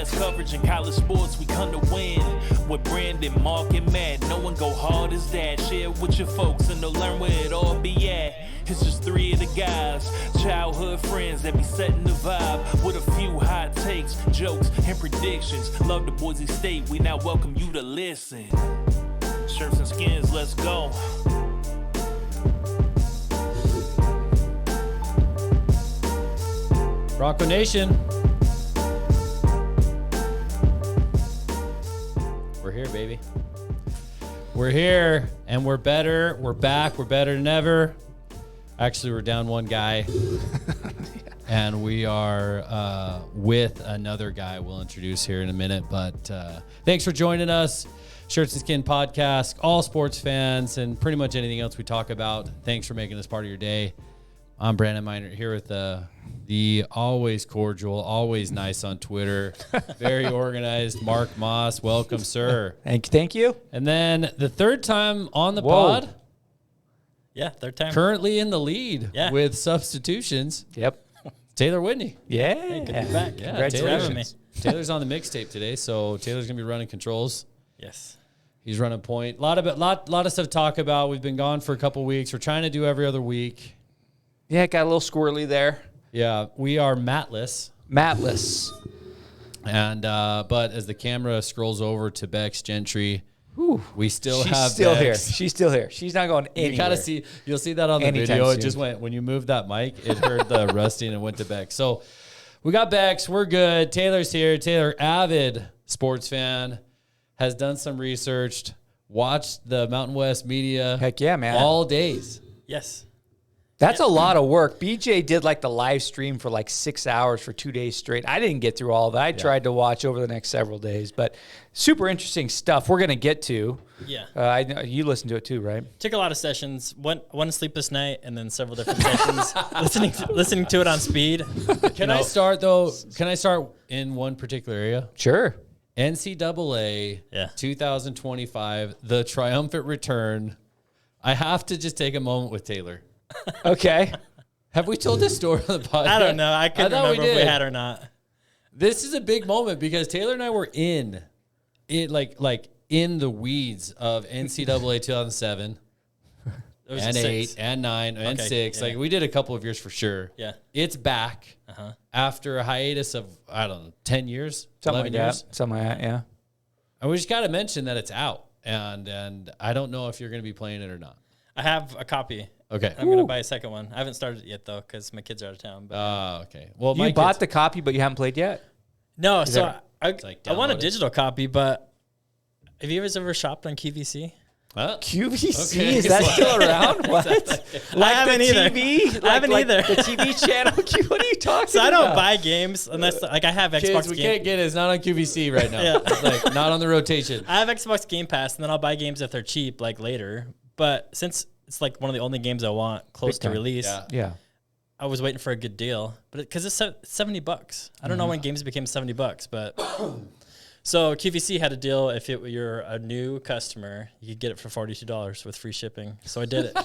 best coverage in college sports, we come to win. With Brandon, Mark, and Matt, no one go hard as that. Share it with your folks and they'll learn where it all be at. It's just three of the guys, childhood friends that be setting the vibe with a few hot takes, jokes, and predictions. Love the Boise State, we now welcome you to listen. Shirts and skins, let's go. Bronco Nation. We're here, baby. We're here, and we're better. We're back. We're better than ever. Actually, we're down one guy, and we are with another guy we'll introduce here in a minute. But thanks for joining us. Shirts and Skin Podcast, all sports fans, and pretty much anything else we talk about. Thanks for making this part of your day. I'm Brandon Miner here with the always cordial, always nice on Twitter, very organized Mark Moss. Welcome, sir. Thank you. And then the third time on the pod. Yeah, third time. Currently in the lead with substitutions. Yep. Taylor Whitney. Yeah. Hey, good to be back. Yeah, Congratulations. Taylor's on the mixtape today, so Taylor's going to be running controls. Yes. He's running point. A lot of stuff to talk about. We've been gone for a couple weeks. We're trying to do every other week. Yeah, got a little squirrely there. Yeah, we are matless. And but as the camera scrolls over to Bex Gentry, we still have still here. Bex. She's still here. She's not going anywhere. You gotta see. You'll see that on the Anytime video. soon. It just went when you moved that mic. It heard the rusting and went to Bex. So we got Bex. We're good. Taylor's here. Taylor, avid sports fan, has done some research, watched the Mountain West media. Heck yeah, man. All days. Yes. That's a lot of work. BJ did like the live stream for like 6 hours for 2 days straight. I didn't get through all of that. I tried to watch over the next several days, but super interesting stuff we're going to get to. Yeah. I know you listened to it too, right? Took a lot of sessions. One sleepless night, and then several different sessions. listening to it on speed. Can I start though? Can I start in one particular area? Sure. NCAA 2025, the triumphant return. I have to just take a moment with Taylor. Okay. Have we told this story on the podcast? I don't know. I couldn't remember if we had or not. This is a big moment because Taylor and I were in it, like in the weeds of NCAA 2007 and 8 and 9 and 6. Yeah. Like we did a couple of years for sure. Yeah. It's back after a hiatus of, I don't know, 10 years, 11 years. Something like that, yeah. And we just got to mention that it's out. And I don't know if you're going to be playing it or not. I have a copy. Okay. I'm going to buy a second one. I haven't started it yet, though, because my kids are out of town. Okay. Well, you bought the copy, but you haven't played yet? No, Is so I want a download it? digital copy, but have you guys ever shopped on QVC? QVC? Okay. Is that still around? What? I haven't either. TV? I haven't either. The TV channel? What are you talking So I about? don't buy games unless, like, I have Xbox Kids, we Game. can't get it. It's not on QVC right now. Yeah. It's like not on the rotation. I have Xbox Game Pass, and then I'll buy games if they're cheap, like later. But since it's like one of the only games I want close to release, Yeah. I was waiting for a good deal. But because it's $70, I don't know when games became $70, but so QVC had a deal. If you're a new customer, you could get it for $42 with free shipping. So I did it.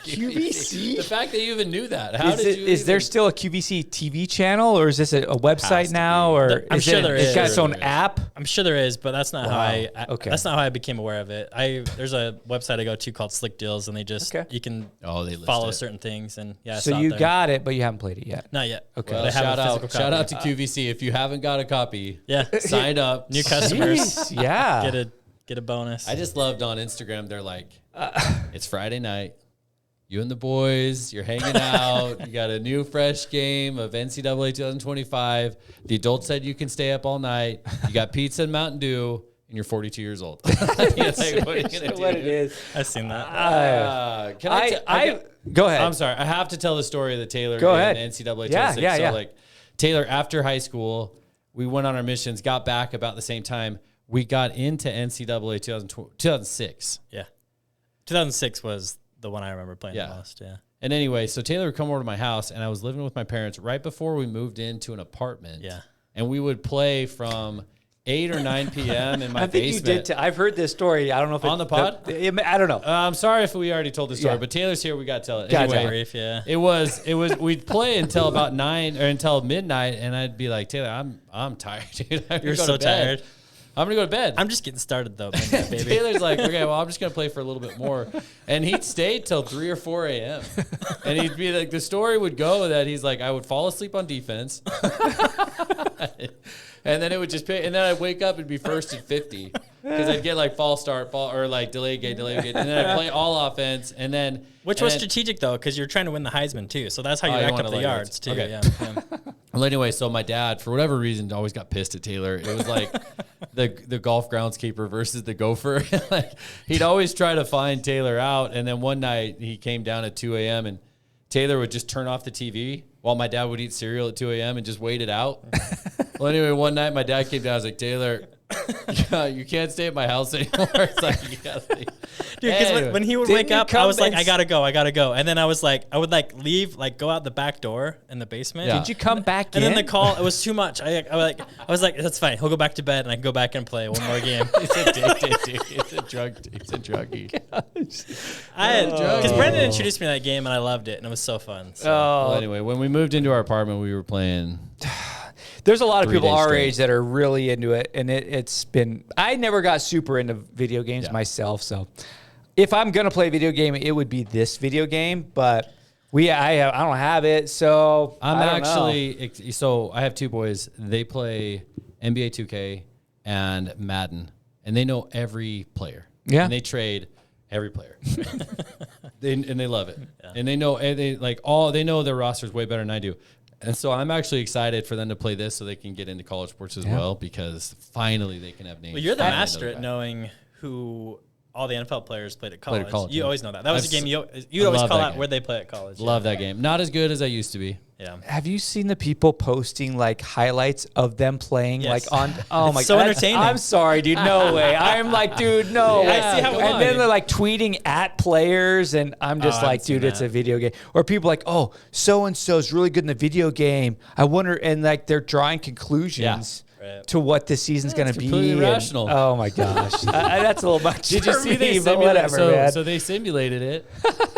QVC? The fact that you even knew that. Is there still a QVC TV channel, or is this a website now, or I'm sure there it's got is. its own app? I'm sure there is, but that's not how I Okay. became aware of it. There's a website I go to called Slick Deals, and they just you can they list follow it. certain things, and I So saw it you there. got it, but you haven't played it yet. Not yet. Okay. Well, But I have a physical shout out copy. to QVC. If you haven't got a copy, sign up. New customers Jeez, yeah. get a bonus. I just loved on Instagram. They're like, it's Friday night. You and the boys, you're hanging out. You got a new fresh game of NCAA 2025. The adults said you can stay up all night. You got pizza and Mountain Dew, and you're 42 years old. It's like, what are you gonna do? What it is. I've seen that. Can I go ahead. I'm sorry. I have to tell the story that Taylor Go did ahead. in NCAA 26. Yeah. So, like, Taylor, after high school, we went on our missions, got back about the same time. We got into NCAA 2006. Yeah. 2006 was the one I remember playing the most. Yeah. And anyway, so Taylor would come over to my house, and I was living with my parents right before we moved into an apartment. Yeah. And we would play from 8 or 9 p.m. in my I think basement. you did. I've heard this story. I don't know if On the pod? I don't know. I'm sorry if we already told the story, Yeah. but Taylor's here. We got to tell it. Gotta Anyway, Brief, yeah. it was. We'd play until about 9 or until midnight, and I'd be like, Taylor, I'm tired, dude. You're so tired. I'm gonna go to bed. I'm just getting started though, baby. Taylor's like, okay, well, I'm just gonna play for a little bit more, and he'd stay till 3 or 4 a.m. And he'd be like, the story would go that he's like, I would fall asleep on defense, and then it would just pay, and then I'd wake up and be first and 50 because I'd get like false start, or like delay game, and then I'd play all offense, and then Which was strategic though, because you're trying to win the Heisman too. So that's how you you racked wanna up the lay yards yards. too. Okay. Yeah. Well, anyway, so my dad, for whatever reason, always got pissed at Taylor. It was like the golf groundskeeper versus the gopher. Like he'd always try to find Taylor out, and then one night he came down at 2 a.m. and Taylor would just turn off the TV while my dad would eat cereal at 2 a.m. and just wait it out. Well, anyway, one night my dad came down. I was like, Taylor, you can't stay at my house anymore. It's like, you gotta leave. Dude, because Anyway. when he would Didn't wake you up, I come was like, and I gotta go. And then I was like, I would like leave, like go out the back door in the basement. Yeah. Did you come back And in? then the call, it was too much. I was like, that's fine. He'll go back to bed, and I can go back and play one more game. He's addicted. He's a druggie. Because Brendan introduced me to that game, and I loved it, and it was so fun. So. Well, anyway, when we moved into our apartment, we were playing. There's a lot of 3 people days our straight. age that are really into it, and it's been. I never got super into video games myself, so if I'm gonna play a video game, it would be this video game. But I don't have it, so I'm I don't know. actually so I have 2 boys. They play NBA 2K and Madden, and they know every player. Yeah. and they trade every player. And they love it, and they know they know their rosters way better than I do. And so I'm actually excited for them to play this so they can get into college sports as well, because finally they can have names. Well, you're the Finally master know at that. knowing who all the NFL players played at college. college, You yeah. always know that. That was I've a game s- you'd I always love call that out game. where they play at college. Love that game. Not as good as I used to be. Yeah. Have you seen the people posting like highlights of them playing Yes. like on? Oh my so god, entertaining. I'm sorry, dude. No way. I'm like, dude, no Yeah, way. I see how it and then is. they're like tweeting at players, and I'm just I like, haven't seen dude, it's that. a video game. Or people like, oh, so and so's really good in the video game. I wonder, and like they're drawing conclusions. Right. To what this season's going to it's be. completely and- irrational. oh my gosh. That's a little much. Did you for see me, they but simulated? whatever, man. So they simulated it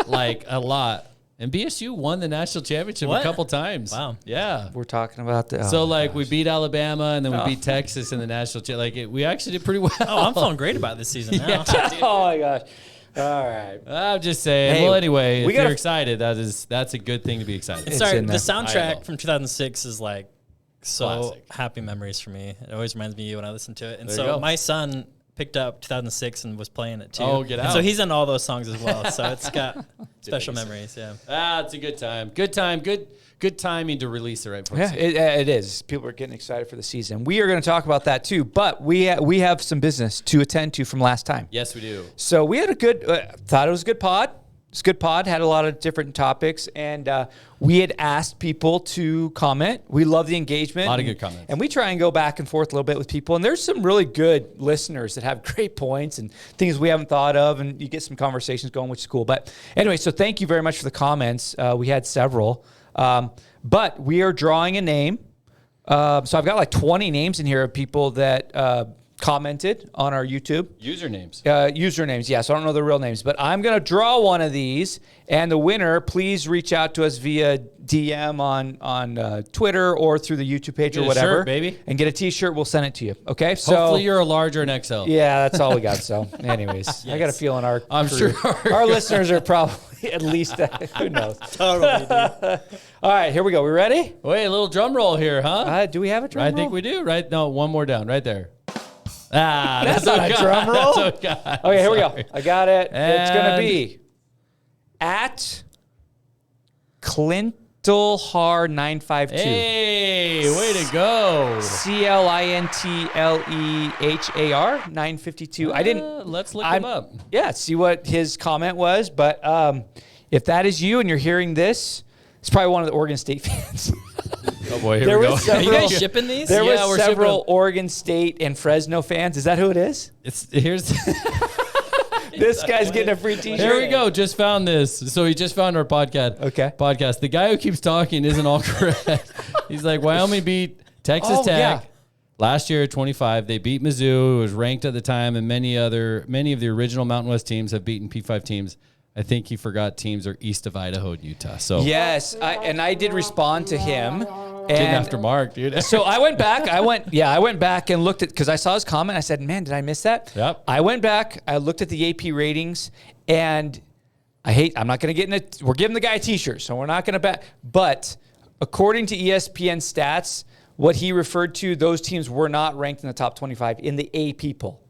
like a lot, and BSU won the national championship What? a couple times. Wow. Yeah. We're talking about the. So oh, like we beat Alabama, and then we beat Texas in the national championship. We actually did pretty well. Oh, I'm feeling great about this season now. oh my gosh. All right. I'm just saying. Hey, well, anyway, we if you're gotta- excited, that's a good thing to be excited. It's Sorry, in the there. soundtrack Idol. from 2006 is like so Classic. happy memories for me. It always reminds me of you when I listen to it. And There you so go. my son picked up 2006 and was playing it too. Oh, get And so out. he's in all those songs as well. So it's got special memories. Yeah. It's a good time. Good time. Good timing to release it right before. Yeah, it is. People are getting excited for the season. We are going to talk about that too, but we have some business to attend to from last time. Yes, we do. So we had a good, thought it was a good pod. It's a good pod, had a lot of different topics, and we had asked people to comment. We love the engagement. A lot of good comments. And we try and go back and forth a little bit with people, and there's some really good listeners that have great points and things we haven't thought of, and you get some conversations going, which is cool. But anyway, so thank you very much for the comments. We had several. But we are drawing a name. So I've got like 20 names in here of people that commented on our YouTube. Usernames. Usernames, yes. I don't know the real names, but I'm going to draw one of these, and the winner, please reach out to us via DM on Twitter or through the YouTube page Get or a whatever. shirt, baby. And get a T-shirt. We'll send it to you. Okay? So Hopefully you're a large or an XL. yeah, that's all we got. So anyways, I got a feeling I'm crew- sure. our listeners are probably at least, who knows. Totally. Dude. All right, here we go. We ready? Wait, a little drum roll here, huh? Do we have a drum I roll? think we do. Right? No, one more down. Right there. That's not a drum roll. That's what got. Okay, here we Sorry. go. I got it. It's going to And- be at Clintlehar952. Hey, way to go. CLINTLEHAR 952. I didn't. Let's look I'm- him up. Yeah, see what his comment was. But if that is you and you're hearing this, it's probably one of the Oregon State fans. Oh boy, here There we go. was Are you several- guys shipping these? There Yeah, was we're shipping several them. Oregon State and Fresno fans. Is that who it is? Here's. This guy's getting a free T-shirt. Here we go. Just found this. So he just found our podcast. Okay. Podcast. The guy who keeps talking isn't all correct. He's like, Wyoming beat Texas Oh, Tech. yeah. Last year, 25, they beat Mizzou, who was ranked at the time, and many of the original Mountain West teams have beaten P5 teams. I think he forgot teams are east of Idaho and Utah. So yes, I did respond to him. Getting after Mark, dude. So I went back. I went back and looked at, because I saw his comment. I said, man, did I miss that? Yep. I went back. I looked at the AP ratings, and I'm not going to get in it. We're giving the guy a t-shirt, so we're not going to bet. But according to ESPN stats, what he referred to, those teams were not ranked in the top 25 in the AP poll.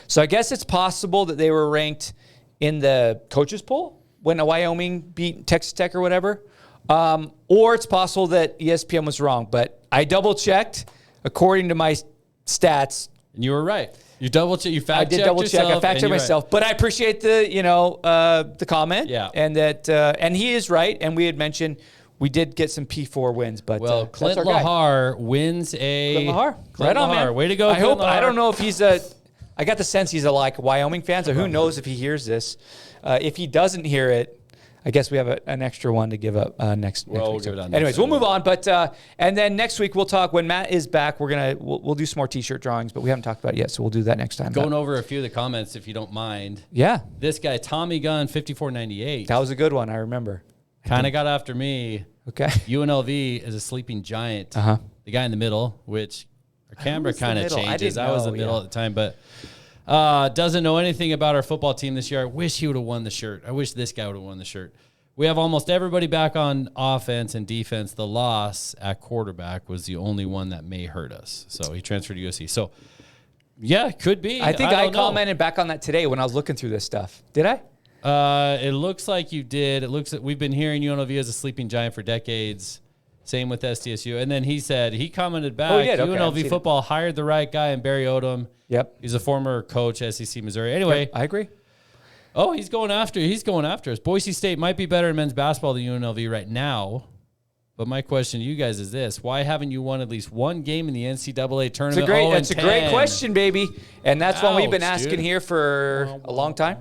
So I guess it's possible that they were ranked in the coaches poll when Wyoming beat Texas Tech or whatever. Or it's possible that ESPN was wrong. But I double-checked. According to my stats, And you were right. You double-check. You fact-checked I did double-check. I yourself, fact-checked myself. Right. But I appreciate the comment. Yeah. And that and he is right. And we had mentioned we did get some P4 wins. But Well, that's Clint our guy. Lahar wins a... Clint Lahar. Clint Right on, Lahar. man. Way to go, I Clint Lahar. don't know if he's I got the sense he's a Wyoming fan, so who knows if he hears this. If he doesn't hear it, I guess we have an extra one to give up next Well, we'll week. give it on Anyways, next we'll time. move on. But and then next week we'll talk. When Matt is back, we'll do some more T-shirt drawings, but we haven't talked about it yet, so we'll do that next time. Going over a few of the comments, if you don't mind. Yeah, This guy, Tommy Gunn, 5498. that was a good one. I remember. Kind of got after me. Okay. UNLV is a sleeping giant. Uh-huh. The guy in the middle, which our camera was the kind of middle? I changes. didn't I was in know, the middle yeah. at the time, but doesn't know anything about our football team this year. I wish he would have won the shirt. I wish this guy would have won the shirt. We have almost everybody back on offense and defense. The loss at quarterback was the only one that may hurt us. So he transferred to USC. So, yeah, could be. I think I don't know. commented back on that today when I was looking through this stuff. Did I? It looks like you did. It looks like we've been hearing UNLV as a sleeping giant for decades. Same with SDSU. And then he commented back, Oh, he did? Okay, I haven't UNLV seen football hired the right guy in Barry Odom. Yep. He's a former coach, SEC Missouri. Anyway, I agree. oh, he's going after us. Boise State might be better in men's basketball than UNLV right now. But my question to you guys is this. Why haven't you won at least one game in the NCAA tournament? That's a great question, baby. And that's one we've been Ouch, asking dude. here for a long time.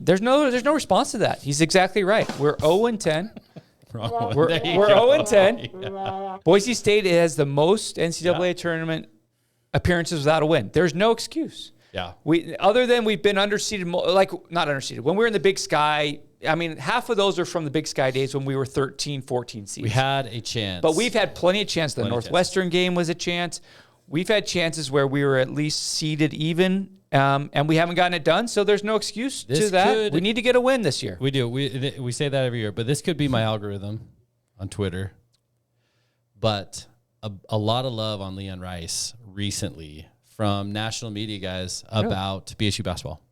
There's no response to that. He's exactly right. We're 0-10. We're 0-10. Boise State has the most NCAA tournament appearances without a win. There's no excuse. Yeah. Other than we've been underseeded, not underseeded. When we were in the Big Sky, I mean, half of those are from the Big Sky days when we were 13, 14 seeds. We had a chance. But we've had plenty of chances. The Plenty of Northwestern game was a chance. We've had chances where we were at least seeded even, and we haven't gotten it done. So there's no excuse to that. We need to get a win this year. We do. We say that every year, but this could be my algorithm on Twitter. But a lot of love on Leon Rice recently from national media guys about BSU basketball.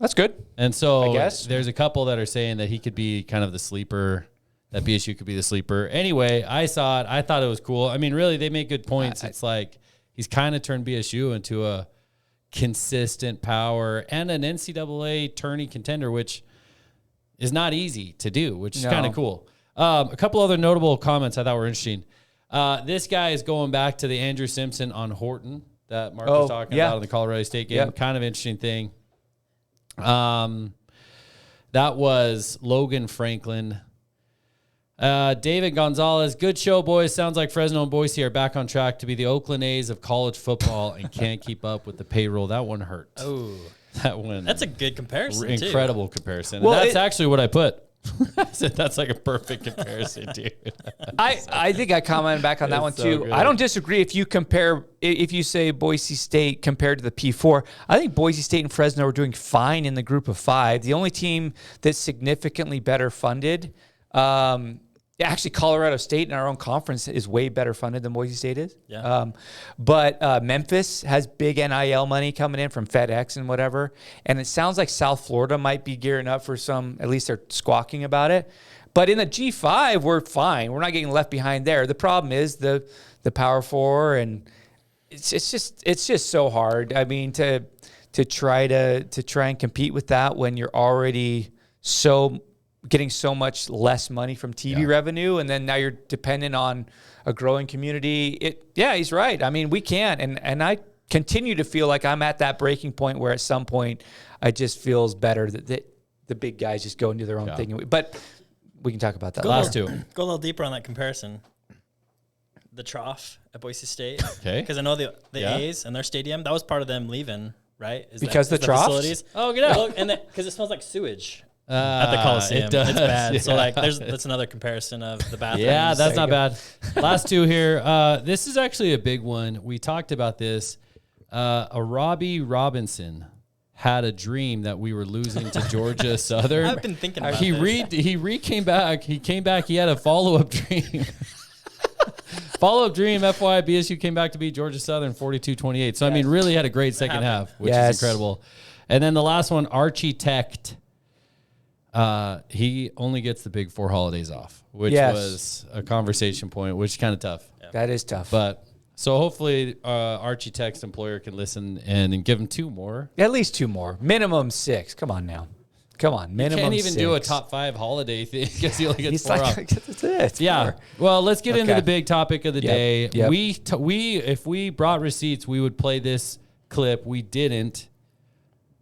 That's good. And so I guess. there's a couple that are saying that he could be kind of the sleeper, that BSU could be the sleeper. Anyway, I saw it. I thought it was cool. I mean, really, they make good points. It's like he's kind of turned BSU into a consistent power and an NCAA tourney contender, which is not easy to do, which is kind of cool. A couple other notable comments I thought were interesting. This guy is going back to the Andrew Simpson on Horton that Mark was talking about in the Colorado State game. Kind of interesting thing. That was Logan Franklin. David Gonzalez, good show, boys. Sounds like Fresno and Boise are back on track to be the Oakland A's of college football and can't keep up with the payroll. That one hurt. Oh, That one. that's a good comparison. Incredible comparison. Well, and that's actually what I put. I said that's like a perfect comparison, dude. I think I commented back on that one It's so too. good. I don't disagree if you say Boise State compared to the P4. I think Boise State and Fresno are doing fine in the group of five. The only team that's significantly better funded, actually Colorado State in our own conference is way better funded than Boise State is. Yeah. But Memphis has big NIL money coming in from FedEx and whatever. And it sounds like South Florida might be gearing up for some, at least they're squawking about it. But in the G5, we're fine. We're not getting left behind there. The problem is the Power Four, and it's just so hard. I mean, to try and compete with that when you're already getting so much less money from TV revenue, and then now you're dependent on a growing community. He's right. I mean, we can't, and I continue to feel like I'm at that breaking point where at some point it just feels better that the big guys just go and do their own thing. But we can talk about that. Last two. Go a little deeper on that comparison. the trough at Boise State. Okay. Because I know the Yeah. A's and their stadium, that was part of them leaving, right? Because the troughs? facilities. Oh, get out. Well, and because it smells like sewage at the Coliseum. It does, It's bad. So yeah. like, that's another comparison of the bathrooms. Yeah, that's There not you go. bad. Last two here. This is actually a big one. We talked about this. A Robbie Robinson had a dream that we were losing to Georgia Southern. I've been thinking about He this. came back. He came back. He had a follow-up dream. Follow-up dream, FYI, BSU came back to beat Georgia Southern 42-28. So, I mean, really had a great second half, which Yes. is incredible. And then the last one, Architect. He only gets the big 4 holidays off, which Yes. was a conversation point, which is kind of tough. That is tough. But so hopefully Architect's employer can listen and give him 2 more. At least 2 more. Minimum 6. Come on now. Come on. Minimum Can't even 6. do a top 5 holiday thing because he only gets He's 4 off. like, that's it. It's Yeah. 4. Well, let's get into Okay. the big topic of the Yep. day. Yep. We if we brought receipts, we would play this clip. We didn't.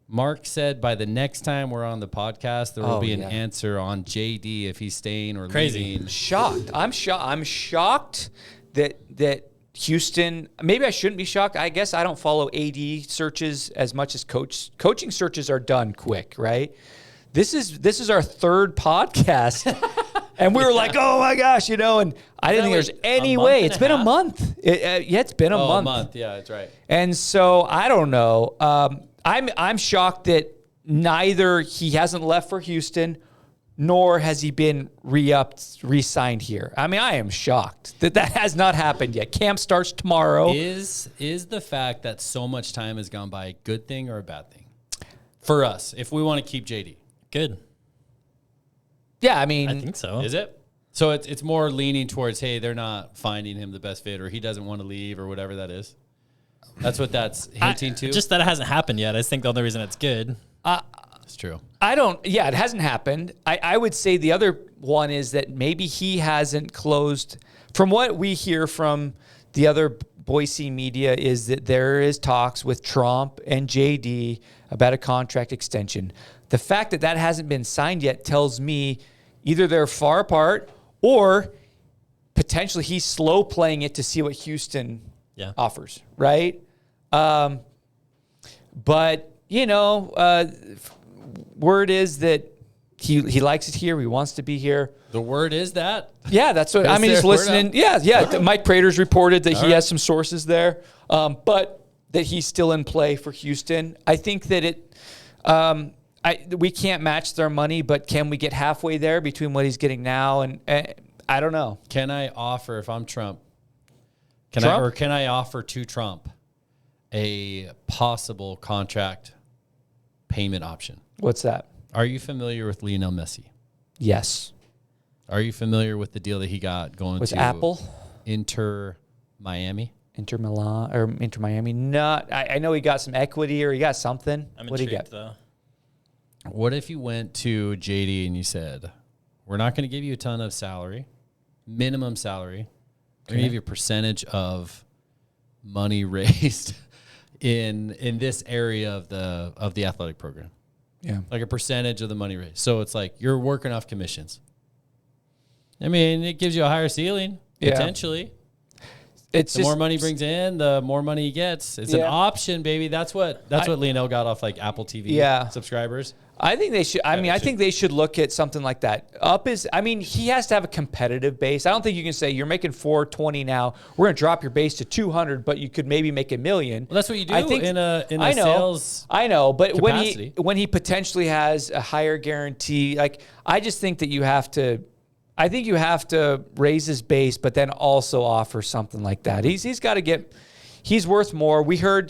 Mark said by the next time we're on the podcast, there will Oh, be an yeah. answer on JD if he's staying or Crazy. leaving. Shocked. I'm shocked that Houston. Maybe I shouldn't be shocked. I guess I don't follow AD searches as much as coaching searches are done quick, right? This is our 3rd podcast, and we were like, oh my gosh, and I didn't think there's like any a month way. and It's a been a half? month. Yeah, it's been a Oh, month. a month. Yeah, that's right. And so I don't know. I'm shocked that neither he hasn't left for Houston, nor has he been re-signed here. I mean, I am shocked that has not happened yet. Camp starts tomorrow. Is the fact that so much time has gone by a good thing or a bad thing for us if we want to keep JD? Good. Yeah, I mean, I think so. Is it? So it's more leaning towards, hey, they're not finding him the best fit, or he doesn't want to leave, or whatever that is. That's what that's hinting to. Just that it hasn't happened yet. I think the only reason it's good. It's true. it hasn't happened. I would say the other one is that maybe he hasn't closed. From what we hear from the other Boise media is that there is talks with Trump and JD about a contract extension. The fact that that hasn't been signed yet tells me either they're far apart or potentially he's slow playing it to see what Houston offers, right? But, word is that he likes it here. He wants to be here. The word is that. Yeah, that's what I mean. there He's a word listening. out? Yeah. Mike Prater's reported that he right. has some sources there, but that he's still in play for Houston. I think that we can't match their money, but can we get halfway there between what he's getting now and I don't know. Can I offer, if I'm Trump, can Trump? I offer to Trump a possible contract payment option? What's that? Are you familiar with Lionel Messi? Yes. Are you familiar with the deal that he got going Was to Apple? Inter Miami? Inter Milan or Inter Miami? Not. I know he got some equity or he got something. I'm What do you intrigued got? though. What if you went to JD and you said, we're not going to give you a ton of salary, minimum salary. We're going to give you a percentage of money raised in this area of the athletic program. Yeah. Like a percentage of the money raised. So it's like you're working off commissions. I mean, it gives you a higher ceiling, Yeah. potentially. It's The more money he brings in, the more money he gets. It's an Yeah. option, baby. That's what Lionel got off like Apple TV subscribers. I think they should. I think they should look at something like that. He has to have a competitive base. I don't think you can say you're making $420 now. We're going to drop your base to $200, but you could maybe make $1 million. Well, that's what you do I think, in a I know, sales. I know, but capacity. when he potentially has a higher guarantee, like I just think that you have to. I think you have to raise his base, but then also offer something like that. He's got to get. He's worth more. We heard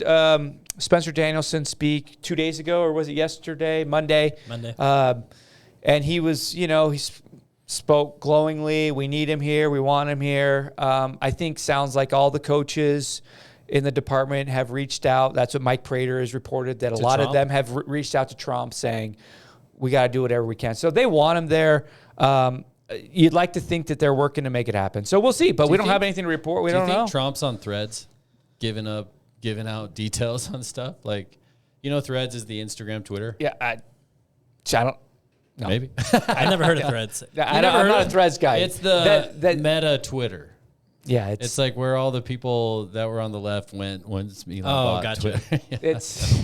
Spencer Danielson speak 2 days ago, or was it yesterday? Monday. And he was, he spoke glowingly. We need him here. We want him here. I think sounds like all the coaches in the department have reached out. That's what Mike Prater has reported, that a lot of them have reached out to Trump saying, we got to do whatever we can. So they want him there. You'd like to think that they're working to make it happen. So we'll see, but we don't have anything to report. We don't know. Do you think Trump's on Threads giving out details on stuff? Like, Threads is the Instagram, Twitter? Yeah, I don't. No. Maybe. I never heard of Threads. I'm not a Threads guy. It's the Meta Twitter. Yeah, It's like where all the people that were on the left went once Elon bought gotcha. Twitter. it's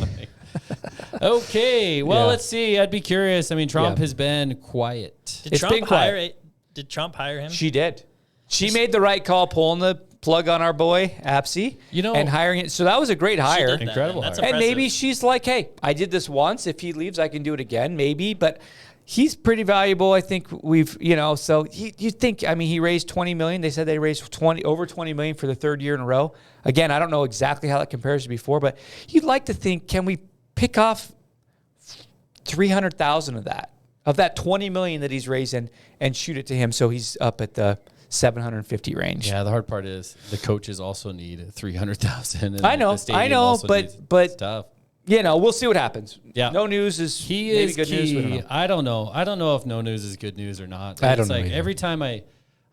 Okay, well, Yeah. let's see. I'd be curious. I mean, Trump Yeah. has been quiet. Did It's Trump been quiet. hire? Did Trump hire him? she did. She made the right call pulling the plug on our boy Apsey, You know- and hiring it. So that was a great hire. She did that, Incredible man. That's hire. And impressive. maybe she's like, hey, I did this once. If he leaves, I can do it again, maybe. But he's pretty valuable. I think we've, so you'd think, I mean, he raised $20 million. They said they raised over $20 million for the third year in a row. Again, I don't know exactly how that compares to before, but you'd like to think, can we pick off 300,000 of that 20 million that he's raising and shoot it to him so he's up at the 750 range. Yeah, the hard part is the coaches also need 300,000. I know, but it's tough. We'll see what happens. Yeah. No news is He maybe is good key. news. We don't know. I don't know. I don't know if no news is good news or not. I don't It's know like either. every time I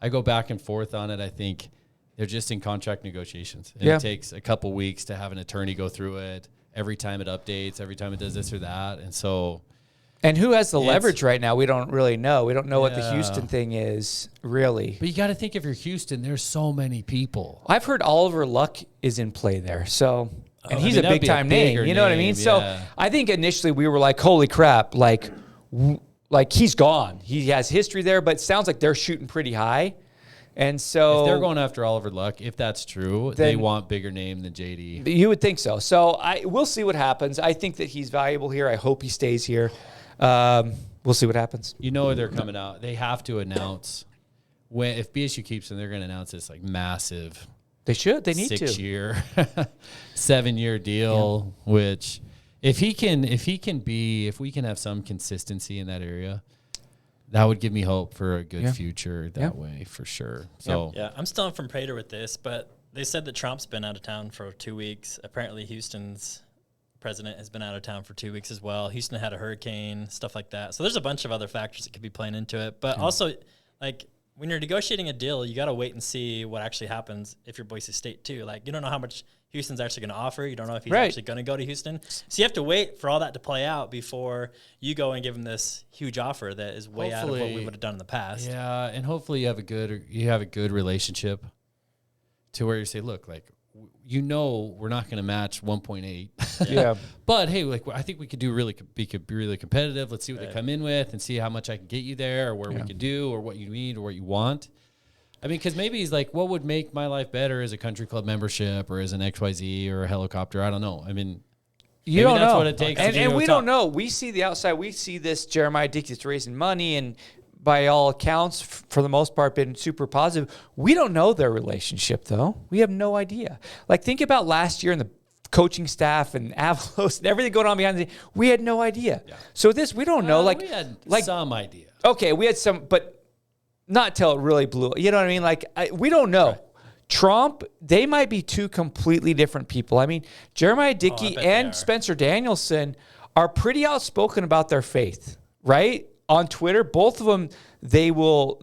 go back and forth on it, I think they're just in contract negotiations. And Yeah. It takes a couple weeks to have an attorney go through it. Every time it updates, every time it does this or that. And so And who has the It's- leverage right now? We don't really know. We don't know what the Yeah. Houston thing is, really. but you got to think if you're Houston, there's so many people. I've heard Oliver Luck is in play there. So, and I he's mean, a that'd big be a time name. bigger You know what I name, mean? So yeah. I think initially we were like, holy crap, like he's gone. He has history there, but it sounds like they're shooting pretty high. And so If they're going after Oliver Luck, if that's true, they Then- want bigger name than JD. you would think so. So we'll see what happens. I think that he's valuable here. I hope he stays here. We'll see what happens. You know they're coming out. They have to announce if BSU keeps him, they're going to announce this like massive They should. They need to. 6-year, 7-year deal. Which, if we can have some consistency in that area, that would give me hope for a good future that way for sure. So Yeah, I'm still from Prater with this, but they said that Trump's been out of town for 2 weeks. Apparently, Houston's president has been out of town for 2 weeks as well. Houston had a hurricane, stuff like that. So there's a bunch of other factors that could be playing into it. But also, like, when you're negotiating a deal, you got to wait and see what actually happens if you're Boise State too. Like, you don't know how much Houston's actually going to offer. You don't know if he's actually going to go to Houston. So you have to wait for all that to play out before you go and give him this huge offer that is way out of what we Hopefully- would have done in the past. yeah, and hopefully you have a good relationship to where you say, look, like, we're not going to match 1.8. Yeah. But hey, like, I think we could be really competitive. Let's see what they come in with and see how much I can get you there, or where we could do, or what you need, or what you want. I mean, because maybe he's like, what would make my life better as a country club membership, or as an XYZ, or a helicopter? I don't know. I mean, You maybe don't that's know. what it takes. And, to and do we a don't top- know. We see the outside. We see this Jeremiah Dickey that's raising money and by all accounts, for the most part, been super positive. We don't know their relationship, though. We have no idea. Like, think about last year and the coaching staff and Avalos and everything going on behind the scenes. We had no idea. Yeah. So this, we don't know. Like, we had like some idea. okay, we had some, but not till it really blew. You know what I mean? Like, we don't know. Right. Trump, they might be two completely different people. I mean, Jeremiah Dickey and Spencer Danielson are pretty outspoken about their faith, right? On Twitter, both of them, they will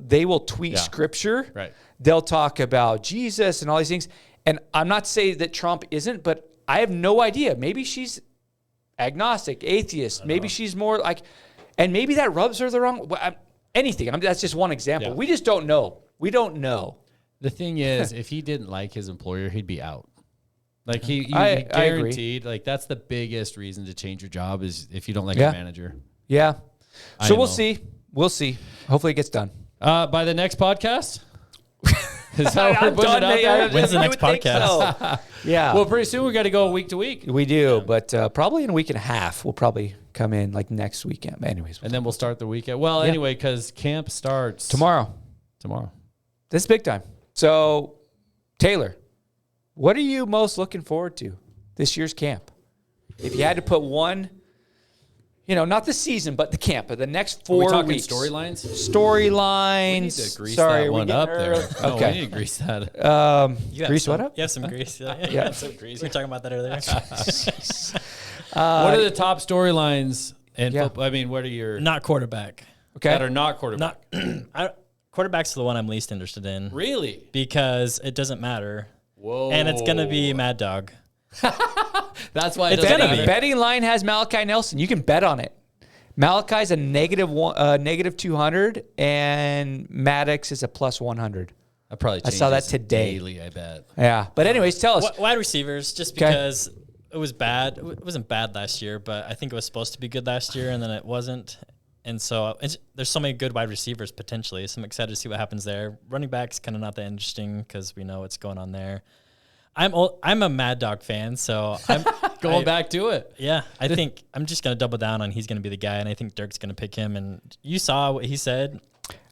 tweet scripture. Right. They'll talk about Jesus and all these things. And I'm not saying that Trump isn't, but I have no idea. Maybe she's agnostic, atheist. Maybe she's more like, and maybe that rubs her the wrong. Anything. That's just one example. Yeah. We just don't know. We don't know. The thing is, if he didn't like his employer, he'd be out. Like he I guaranteed. Like that's the biggest reason to change your job is if you don't like your manager. Yeah. I So we'll know. see. We'll see. Hopefully it gets done. By the next podcast. Is that we're I'm putting it done, out mate. there? When's the You next would think podcast? so. Yeah. Well, pretty soon we got to go week to week, We do, but probably in a week and a half, we'll probably come in like next weekend. Anyways, and then we'll start the weekend. Well, anyway, because camp starts tomorrow. This is big time. So, Taylor, what are you most looking forward to this year's camp? If you had to put one, not the season, but the camp, the next 4 Are we talking weeks. storylines? Storylines. We need to grease Sorry, that are we one getting up there. early? No, Okay. we need to grease that. You have Grease some, what up? You have some grease. Yeah. Yeah. Some grease. We were talking about that earlier. What are the top storylines in yeah. football? I mean, what are your Not quarterback. Okay. that are not quarterback? Quarterback's the one I'm least interested in Really? because it doesn't matter. Whoa. And it's going to be Mad Dog. That's why it It's doesn't betting. matter. Betting line has Malachi Nelson. You can bet on it. Malachi's a negative 200, and Maddox is a plus 100. I probably I saw that changes today. daily, I bet. Yeah. But anyways, tell us. Wide receivers, just because it was bad. It wasn't bad last year, but I think it was supposed to be good last year, and then it wasn't. And so there's so many good wide receivers potentially. So I'm excited to see what happens there. Running back's kind of not that interesting because we know what's going on there. I'm a Mad Dog fan, so I'm Going back to it. Yeah, I think I'm just going to double down on he's going to be the guy, and I think Dirk's going to pick him. And you saw what he said.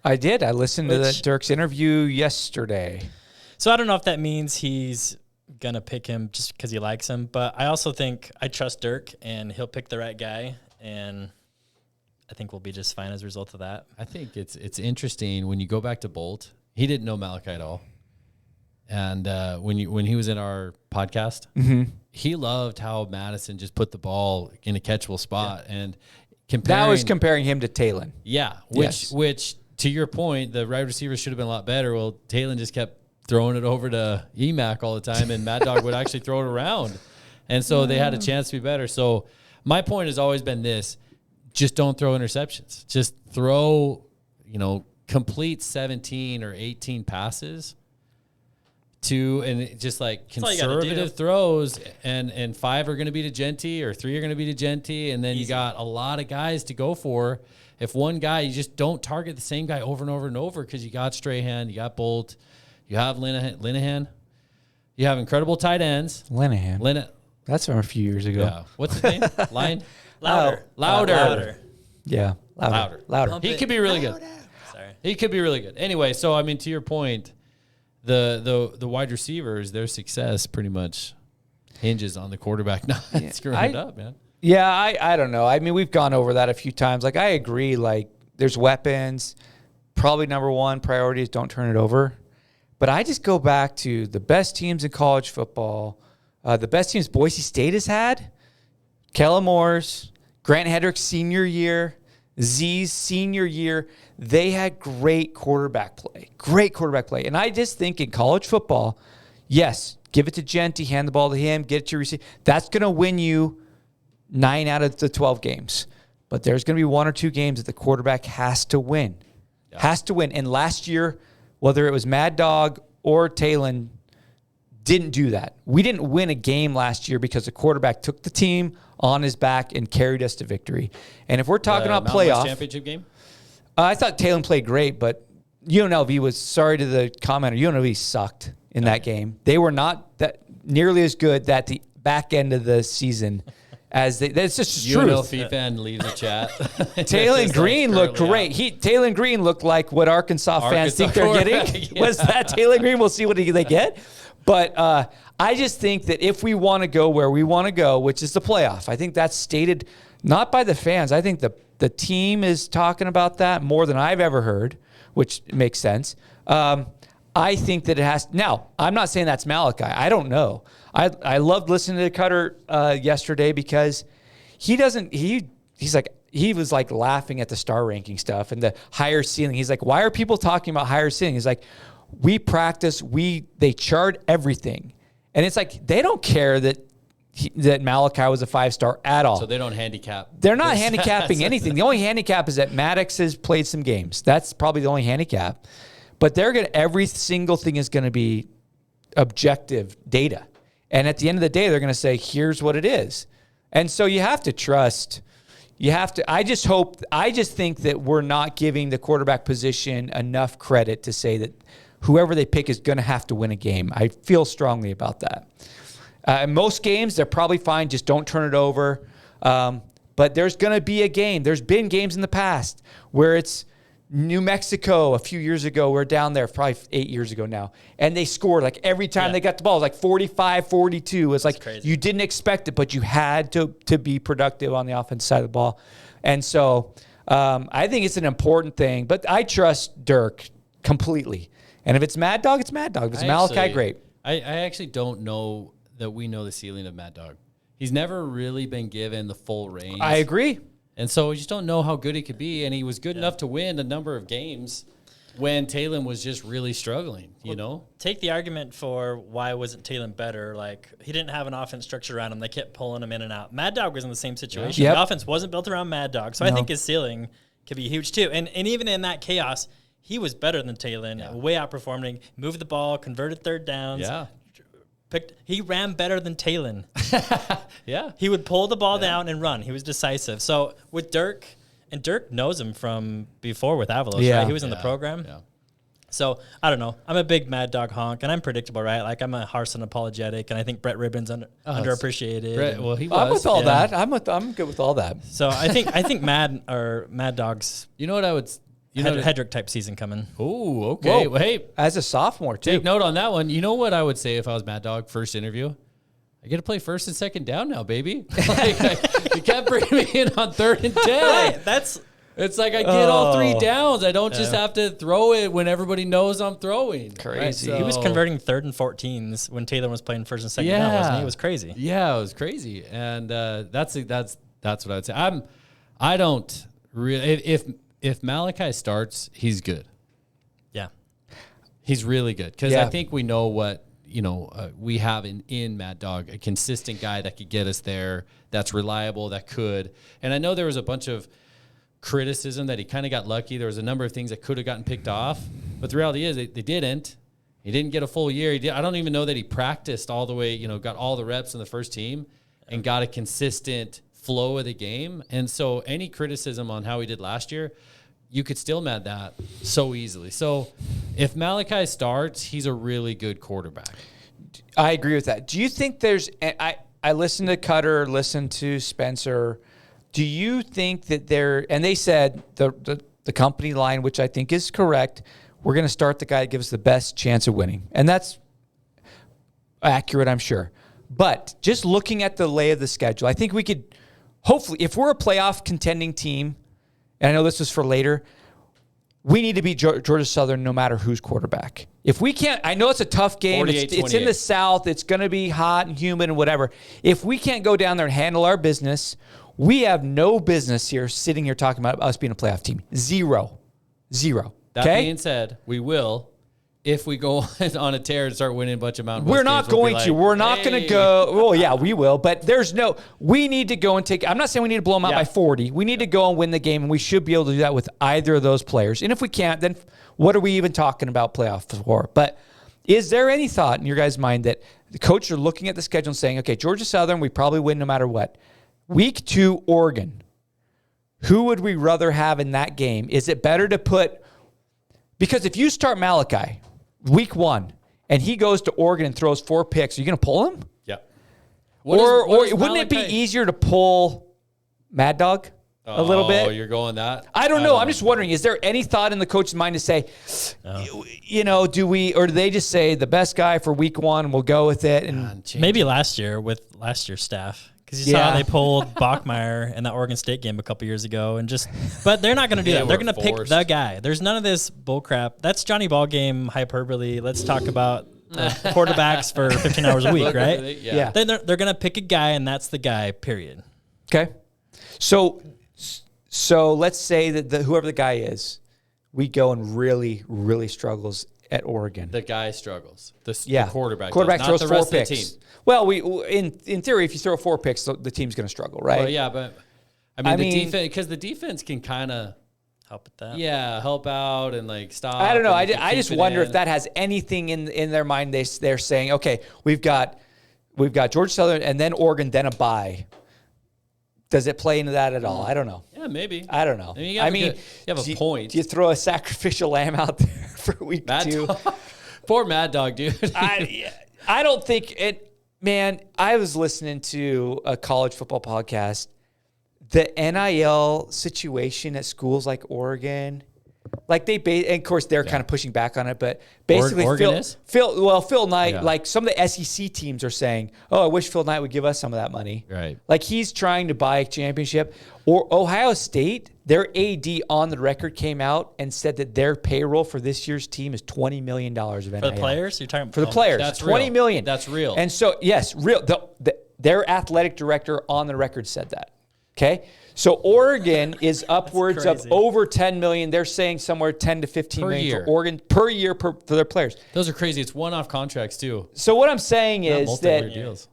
I did. I listened to Dirk's interview yesterday. So I don't know if that means he's going to pick him just because he likes him, but I also think I trust Dirk, and he'll pick the right guy, and I think we'll be just fine as a result of that. I think it's interesting when you go back to Bolt. He didn't know Malachi at all, and when he was in our podcast, he loved how Madison just put the ball in a catchable spot and That was comparing him to Talon. Yeah, which to your point, the wide receivers should have been a lot better. Well, Talon just kept throwing it over to EMAC all the time, and Mad Dog would actually throw it around, and so they had a chance to be better. So my point has always been this. Just don't throw interceptions. Just throw, complete 17 or 18 passes and just like conservative throws, and 5 are going to be to Genty or 3 are going to be to Genty, and then you got a lot of guys to go for. If one guy, you just don't target the same guy over and over and over because you got Strahan, you got Bolt, you have Linehan, you have incredible tight ends. Linehan. That's from a few years ago. Yeah. What's his name? Louder. Yeah. Louder. He could be really good. Sorry. He could be really good. Anyway, so I mean, to your point, the wide receivers, their success pretty much hinges on the quarterback not screwing it up, man. Yeah, I don't know. I mean, we've gone over that a few times. Like, I agree. Like, there's weapons. Probably number one priority is don't turn it over. But I just go back to the best teams in college football. The best teams Boise State has had. Kellen Moore's, Grant Hedrick's senior year, Z's senior year. They had great quarterback play. And I just think in college football, yes, give it to Genty, hand the ball to him, get it to receive. That's going to win you 9 out of the 12 games. But there's going to be 1 or 2 games that the quarterback has to win. Yeah. Has to win. And last year, whether it was Mad Dog or Talon, didn't do that. We didn't win a game last year because the quarterback took the team on his back and carried us to victory. And if we're talking about playoff championship game, I thought Talon played great, but UNLV was, sorry to the commenter, UNLV sucked in that game. They were not that nearly as good at the back end of the season as they. That's just true. UNLV fan leaves the chat. Talon Green looked great. Talon Green looked like what Arkansas fans think they're getting. Was that Talon Green? We'll see what they get. But I just think that if we want to go where we want to go, which is the playoff, I think that's stated not by the fans. I think the team is talking about that more than I've ever heard, which makes sense. I think that it has. Now, I'm not saying that's Malachi. I don't know. I loved listening to Cutter yesterday because he was like laughing at the star ranking stuff and the higher ceiling. He's like, why are people talking about higher ceiling? He's like, we practice, they chart everything. And it's like, they don't care that Malachi was a 5-star at all. So they don't handicap. They're not handicapping anything. The only handicap is that Maddox has played some games. That's probably the only handicap. But every single thing is going to be objective data. And at the end of the day, they're going to say, here's what it is. And so you have to trust. I just think that we're not giving the quarterback position enough credit to say that whoever they pick is going to have to win a game. I feel strongly about that. In most games, they're probably fine. Just don't turn it over. But there's going to be a game. There's been games in the past where it's New Mexico a few years ago. We're down there probably 8 years ago now. And they scored like every time they got the ball. It was like 45-42. It's like crazy. You didn't expect it, but you had to be productive on the offensive side of the ball. And so I think it's an important thing. But I trust Dirk completely. And if it's Mad Dog, it's Mad Dog. If it's Malachi, great. I actually don't know that we know the ceiling of Mad Dog. He's never really been given the full range. I agree. And so we just don't know how good he could be. And he was good enough to win a number of games when Talon was just really struggling, you know? Take the argument for why wasn't Talon better. Like, he didn't have an offense structure around him. They kept pulling him in and out. Mad Dog was in the same situation. Yep. The offense wasn't built around Mad Dog. So I think his ceiling could be huge too. And even in that chaos, he was better than Talon, way outperforming, moved the ball, converted third downs. Yeah. He ran better than Talon. Yeah. He would pull the ball down and run. He was decisive. So with Dirk, and Dirk knows him from before with Avalos, right? He was in the program. Yeah. So I don't know. I'm a big Mad Dog honk, and I'm predictable, right? Like I'm a harsh and apologetic, and I think Brett Ribbon's underappreciated. Brett, and- well, he was. I'm with all that. I'm good with all that. So I think Mad Dog's You know what I would... Hedrick type season coming. Oh, okay. Whoa. Well, hey, As a sophomore, too. take note on that one. You know what I would say if I was Mad Dog first interview? I get to play first and second down now, baby. You can't bring me in on 3rd and 10. Right, that's It's like I get all 3 downs. I don't just have to throw it when everybody knows I'm throwing. Crazy. Right? he was So- converting 3rd and 14s when Taylor was playing first and second down, wasn't he? It was crazy. Yeah, it was crazy, and that's what I would say. I don't really if Malachi starts, he's good. Yeah. He's really good because Yeah. I think we know what we have in Mad Dog, a consistent guy that could get us there, that's reliable, that could. And I know there was a bunch of criticism that he kind of got lucky. There was a number of things that could have gotten picked off, but the reality is they didn't. He didn't get a full year. I don't even know that he practiced all the way, got all the reps in the first team and got a consistent flow of the game. And so any criticism on how he did last year, you could still mad that so easily. So if Malachi starts, he's a really good quarterback. I agree with that. Do you think there's I listened to Cutter, listened to Spencer. Do you think that and they said the company line, which I think is correct, we're going to start the guy that gives us the best chance of winning. And that's accurate, I'm sure. But just looking at the lay of the schedule, I think we could hopefully, if we're a playoff contending team, and I know this is for later, we need to beat Georgia Southern no matter who's quarterback. If we can't, I know it's a tough game. It's in the South. It's going to be hot and humid and whatever. If we can't go down there and handle our business, we have no business sitting here talking about us being a playoff team. Zero. That being said, we will. If we go on a tear and start winning a bunch of Mountain West We're not games, we'll going to. We're not going to go. Well, yeah, we will. But we need to go and take. I'm not saying we need to blow them out by 40. We need to go and win the game, and we should be able to do that with either of those players. And if we can't, then what are we even talking about playoffs for? But is there any thought in your guys' mind that the coach are looking at the schedule and saying, okay, Georgia Southern, we probably win no matter what. Week 2, Oregon. Who would we rather have in that game? Is it better to put – because if you start Malachi – Week 1, and he goes to Oregon and throws 4 picks, are you going to pull him? Yeah. Or wouldn't it be easier to pull Mad Dog a little bit? Oh, you're going that? I don't know. I'm just wondering, is there any thought in the coach's mind to say, do we, or do they just say the best guy for Week 1, we'll go with it? And Maybe last year with last year's staff. Because you saw how they pulled Bachmeier in that Oregon State game a couple years ago, but they're not going to do that. They're going to pick the guy. There's none of this bull crap. That's Johnny Ballgame hyperbole. Let's talk about quarterbacks for 15 hours a week, right? Yeah. They're going to pick a guy, and that's the guy. Period. Okay. So let's say that whoever the guy is, we go and really, really struggles at Oregon. The guy struggles. The quarterback. Quarterback does, throws not the 4 rest picks. Of the team. Well, in theory, if you throw 4 picks, the team's going to struggle, right? Well, yeah, but the defense, because the defense can kind of help with that. Yeah, help out and stop. I don't know. I just wonder if that has anything in their mind. They're saying, okay, we've got Georgia Southern and then Oregon, then a bye. Does it play into that at all? I don't know. Yeah, maybe. I don't know. You have a point. Do you throw a sacrificial lamb out there for week 2? Poor Mad Dog, dude. I don't think it. Man, I was listening to a college football podcast. The NIL situation at schools like Oregon, and of course they're kind of pushing back on it, but basically Phil Knight, some of the SEC teams are saying, "Oh, I wish Phil Knight would give us some of that money." Right. Like he's trying to buy a championship. Or Ohio State, their AD on the record came out and said that their payroll for this year's team is $20 million of NIL. For the players? You're talking for the players. That's $20 million. That's real. And so, yes, real. Their athletic director on the record said that. Okay? So Oregon is upwards of over $10 million. They're saying somewhere $10 to $15 million for Oregon per year for their players. Those are crazy. It's one-off contracts too. So what I'm saying is that deals.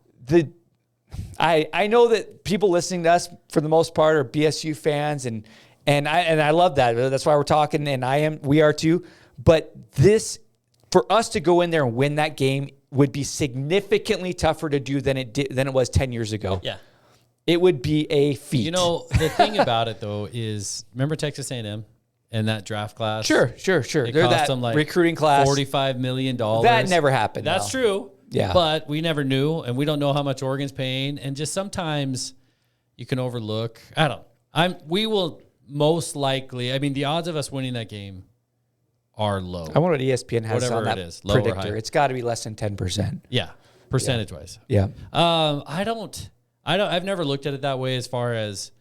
I know that people listening to us for the most part are BSU fans, and And I love that. That's why we're talking, and we are too. But for us to go in there and win that game would be significantly tougher to do than it was 10 years ago. Yeah. It would be a feat. You know, the thing about it though is, remember Texas A&M and that draft class? Sure. It They're cost that them like recruiting class. $45 million. That never happened. That's though. true. Yeah. But we never knew, and we don't know how much Oregon's paying. And just sometimes you can overlook. We will most likely, I mean, the odds of us winning that game are low. I wonder what ESPN has Whatever on that it is, low or predictor. high. It's got to be less than 10%. Yeah. Percentage wise. Yeah. I've never looked at it that way as far as,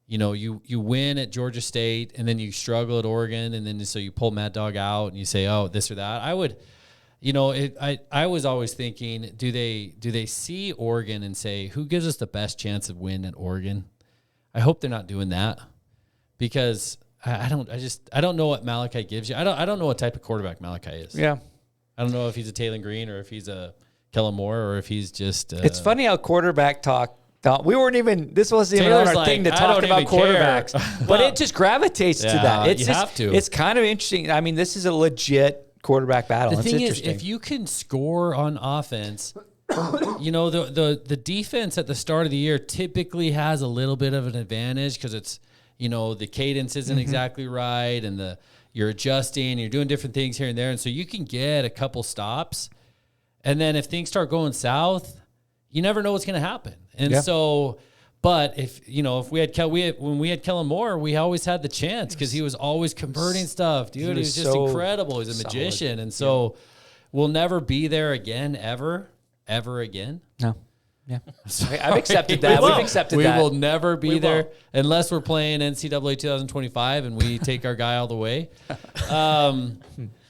you know, you win at Georgia State and then you struggle at Oregon, and then so you pull Mad Dog out and you say, oh, this or that. I would, you know, I was always thinking, do they see Oregon and say, who gives us the best chance of win at Oregon? I hope they're not doing that, because I don't know what Malachi gives you. I don't know what type of quarterback Malachi is. Yeah. I don't know if he's a Taylor Green or if he's a Kellen Moore or if he's just. It's funny how quarterback talk. We weren't even. This wasn't even Taylor's on our like, thing to I talk don't about even care. quarterbacks, but it just gravitates to Yeah, that. It's you just, have to. It's kind of interesting. I mean, this is a legit quarterback battle. The It's thing is, interesting. if you can score on offense, you know, the defense at the start of the year typically has a little bit of an advantage because it's, you know, the cadence isn't exactly right, and you're adjusting, you're doing different things here and there, and so you can get a couple stops, and then if things start going south, you never know what's going to happen. And so, but if we had when we had Kellen Moore, we always had the chance because he was always converting stuff, dude. He was just so incredible. He's a magician, and so we'll never be there again, ever again. No. Yeah. I've accepted that. We've accepted that. We will never be there unless we're playing NCAA 2025 and we take our guy all the way.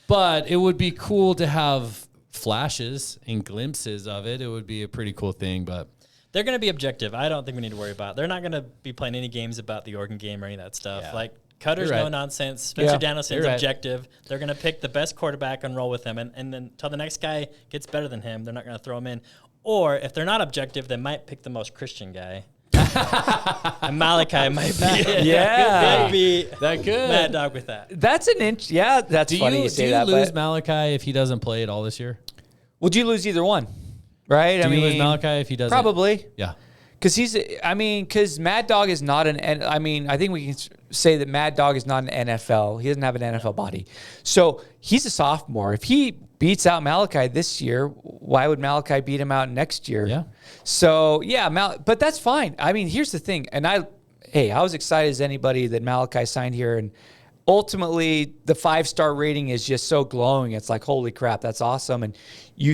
But it would be cool to have flashes and glimpses of it. It would be a pretty cool thing, but they're going to be objective. I don't think we need to worry about it. They're not going to be playing any games about the Oregon game or any of that stuff. Yeah. Like, Cutter's You're right. no nonsense. Spencer Danielson's You're right. objective. They're going to pick the best quarterback and roll with him. And then until the next guy gets better than him, they're not going to throw him in. Or if they're not objective, they might pick the most Christian guy. And Malachi might be. Yeah. that could. Mad Dog with that. That's an inch. Yeah, that's funny you say do you that. lose But Malachi if he doesn't play at all this year? would you lose either one? Right? Do you lose Malachi if he doesn't? Probably. Yeah. Because Mad Dog is not I think we can say that Mad Dog is not an NFL. He doesn't have an NFL body. So he's a sophomore. If he beats out Malachi this year, why would Malachi beat him out next year? Yeah. So, yeah, but that's fine. I mean, here's the thing. And I was excited as anybody that Malachi signed here. And ultimately, the 5-star rating is just so glowing. It's like, holy crap, that's awesome. And you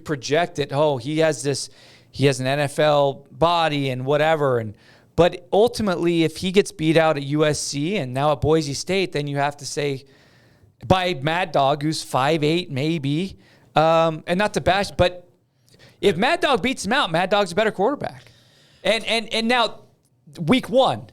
project it, he has an NFL body and whatever. But ultimately, if he gets beat out at USC and now at Boise State, then you have to say, by Mad Dog, who's 5'8", maybe, and not to bash, but if Mad Dog beats him out, Mad Dog's a better quarterback. And now, week 1,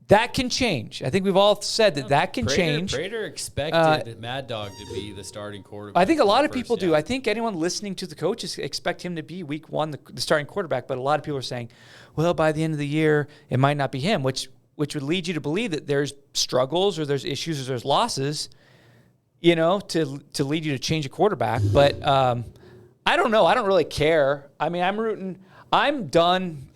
that can change. I think we've all said that can change. Prater expected Mad Dog to be the starting quarterback. I think a lot of people do. I think anyone listening to the coaches expect him to be week 1 the starting quarterback, but a lot of people are saying, well, by the end of the year, it might not be him, which would lead you to believe that there's struggles or there's issues or there's losses, to lead you to change a quarterback. But I don't know. I don't really care. I mean, I'm rooting. I'm done.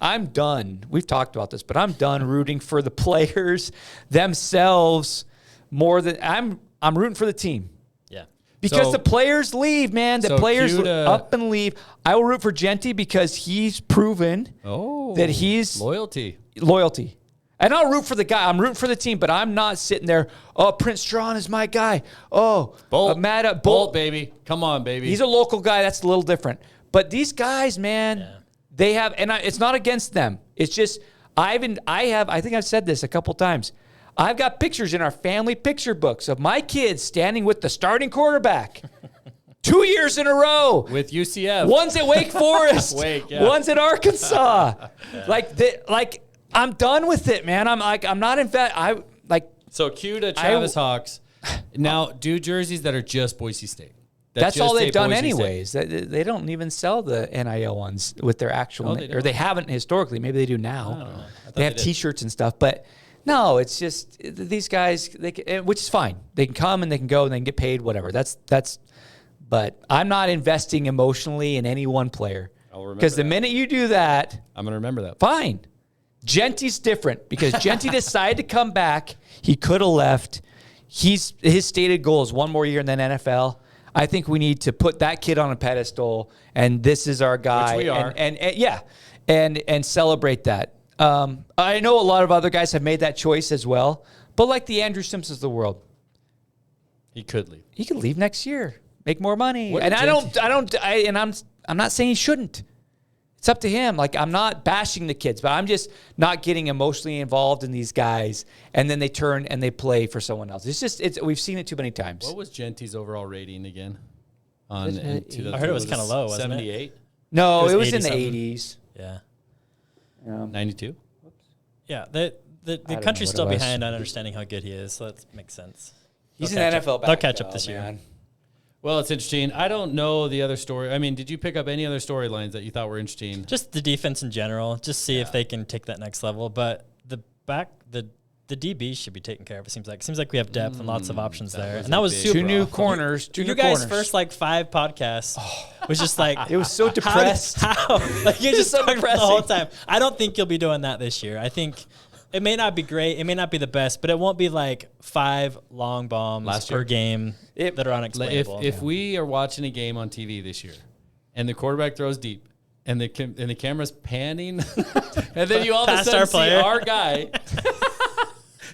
We've talked about this, but I'm done rooting for the players themselves more than I'm rooting for the team. Yeah. Because the players leave, man. The players up and leave. I will root for Genty because he's proven that he's loyalty. And I'll root for the guy. I'm rooting for the team, but I'm not sitting there, Prince Strachan is my guy. Bolt, Bolt, baby. Come on, baby. He's a local guy. That's a little different. But these guys, man, they have, and it's not against them. It's just, I think I've said this a couple times. I've got pictures in our family picture books of my kids standing with the starting quarterback 2 years in a row. With UCF. One's at Wake Forest. One's at Arkansas. I'm done with it, man. I'm not in fact. So cue to Travis Hawks. Now do jerseys that are just Boise State. That's all they've done anyways. They don't even sell the NIL ones with their actual name. Or they haven't historically. Maybe they do now. They have T-shirts and stuff. But No, it's just these guys. Which is fine. They can come and they can go and they can get paid. Whatever. That's. But I'm not investing emotionally in any one player. Because the minute you do that, I'm going to remember that. Fine. Genty's different because Genty decided to come back. He could have left. His stated goal is one more year in the NFL. I think we need to put that kid on a pedestal, and this is our guy. Which we are. And celebrate that. I know a lot of other guys have made that choice as well, but like the Andrew Simpsons of the world, he could leave. He could leave next year, make more money. What And did I'm not saying he shouldn't. It's up to him. Like, I'm not bashing the kids, but I'm just not getting emotionally involved in these guys, and then they turn and they play for someone else. We've seen it too many times. What was Genty's overall rating again? I heard it was kind of low, wasn't 78? No, it was in the 80-something. 80s. Yeah. 92? Yeah. The know country's what still it was. behind on understanding how good he is, so that makes sense. He's They'll an catch NFL up. back. They'll catch up this year. Man. Well, it's interesting. I don't know the other story. I mean, did you pick up any other storylines that you thought were interesting? Just the defense in general, just see if they can take that next level. But the DB should be taken care of. It seems like we have depth and lots of options there. And that was Two Two super new awesome. corners. Two You new guys' corners. first like 5 podcasts was just like It was so depressed. How? Like you're just so talking the whole time. depressing. I don't think you'll be doing that this year. I think it may not be great. It may not be the best, but it won't be like 5 long bombs Last per year? game that are unexplainable. If we are watching a game on TV this year, and the quarterback throws deep, and the camera's panning, and then you all of a Past sudden our see player. our guy,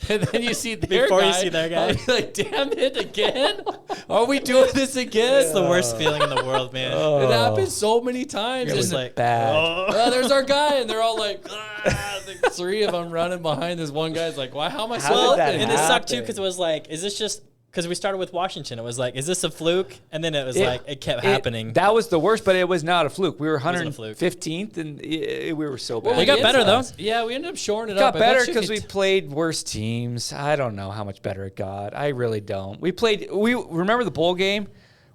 and then you see their Before guy, you see their guy. I'll be like, damn it, again? Are we doing this again? it's the worst feeling in the world, man. It happens so many times. You're just And like, bad. oh, there's our guy, and they're all like, the 3 of them running behind this one guy's like, why? How am I so How did that open? and it sucked too happen? because it was like, is this just because we started with Washington? It was like, is this a fluke? And then it was like, it kept happening. That was the worst, but it was not a fluke. We were wasn't a fluke. 115th, and we were so bad. We got better, though. Yeah, we ended up shoring it It got up. I bet better you because could- we played worse teams. I don't know how much better it got. I really don't. We remember the bowl game.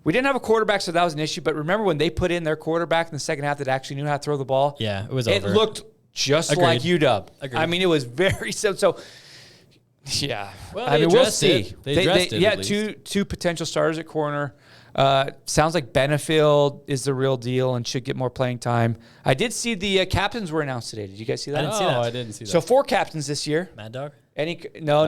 We didn't have a quarterback, so that was an issue. But remember when they put in their quarterback in the second half that actually knew how to throw the ball? Yeah, it was It over. looked just Agreed. like UW. Agreed. I mean, it was very so. Yeah, Well, I they mean, we'll addressed see. it. They addressed it, Yeah, at least. two potential starters at corner. Sounds like Benefield is the real deal and should get more playing time. I did see the captains were announced today. Did you guys see that? I didn't see that. I didn't see that. So 4 captains this year. Mad Dog? No.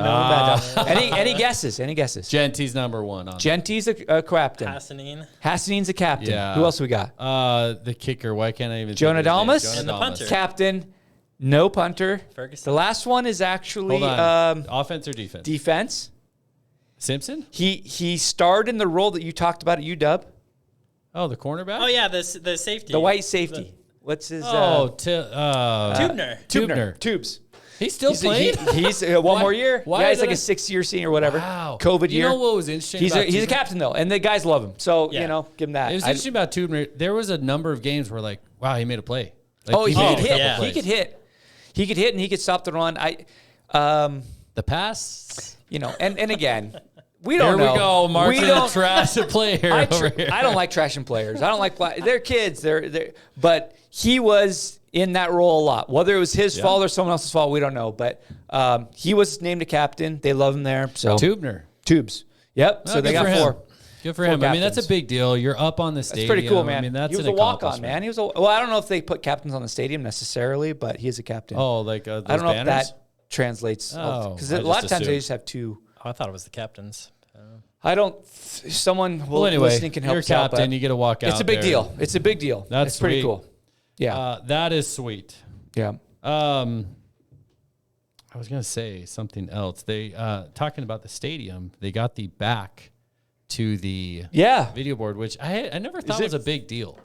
Any guesses? Any guesses? Genty's number 1 on Genty's a captain. Hassanine. Hassanine's a captain. Yeah. Who else we got? the kicker. Why can't I even? Jonah think of his name? Dalmas? Jonah And the Dalmas. punter. Captain. No punter. Ferguson. The last one is actually Hold on. Offense or defense? defense. Simpson? He starred in the role that you talked about at UW, Oh, the cornerback. Oh, yeah, the safety. the white safety. What's his? Tubner. Tubner. Tubes. He's still playing. He's one Why- more year. why Yeah, he's did like I- a 6th-year senior or whatever. Wow. COVID You year. know what was interesting? He's about a Tubner? captain though, and the guys love him. So Yeah. give him that. It was interesting about Tubner. There was a number of games where like, wow, he made a play. Like, Oh, he made could a hit. couple yeah. He plays. could hit. He could hit, and he could stop the run. The pass. And again, we Here don't we know. go. We Marking a don't- trash player over here. I don't like trashing players. I don't like they're kids. But he was in that role a lot. Whether it was his fault or someone else's fault, we don't know. But he was named a captain. They love him there. So Tubner. Tubes. Yep. Oh, so they good got for him. 4. Good for Four him. I mean, that's a captains. big deal. You're up on the That's stadium. pretty cool, man. I mean, that's he was an a walk-on, accomplishment. man. Well, I don't know if they put captains on the stadium necessarily, but he is a captain. Oh, like those I don't know banners? if that translates. Oh, Because I a lot just of times they assumed. just have 2. Oh, I thought it was the captains. I don't. Someone Well, anyway, listening can help you're us out, captain. but You get to walk out. it's a big there. deal. It's a big deal. That's it's pretty sweet. cool. Yeah. That is sweet. Yeah. I was gonna say something else. They talking about the stadium. They got the back to the Yeah. video board, which I never thought it- was a big deal.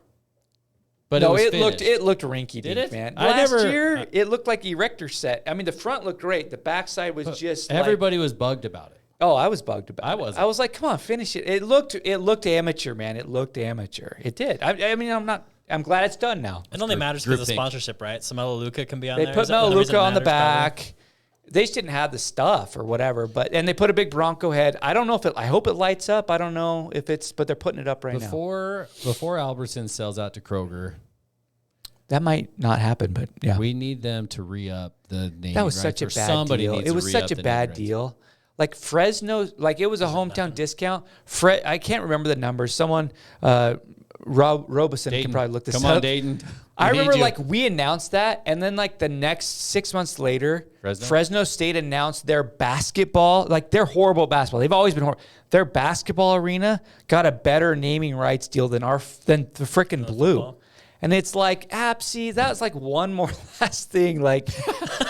But No, it was it looked finished. rinky Did dink, it? man. I Last never- year, it looked like erector set. I mean, the front looked great. The backside was just Everybody was bugged about it. Oh, I was bugged about it. I wasn't. I was like, come on, finish it. It looked amateur, man. It looked amateur. It did. I mean, I'm glad it's done now. It only matters group because of think. sponsorship, right? So Melaleuca can be on They there. put Is that the reason Melaleuca it on the matters, back. They just didn't have the stuff or whatever. And they put a big Bronco head. I don't know if I hope it lights up. I don't know if but they're putting it up right now. Before Albertson sells out to Kroger, that might not happen, but yeah. We need them to re-up the naming That was rights, such a or bad somebody deal. needs It to was re-up such a the bad naming rights. deal. Like Fresno, like it was a hometown discount. I can't remember the numbers. Someone, Robeson can Dayton. probably look this Come up. on, Dayton. I We need remember you. like we announced that, and then like the next 6 months later, Fresno State announced their basketball, like they're horrible at basketball. They've always been horrible. Their basketball arena got a better naming rights deal than the freaking Blue. football. And it's like, Apsy, that was like one more last thing. Like,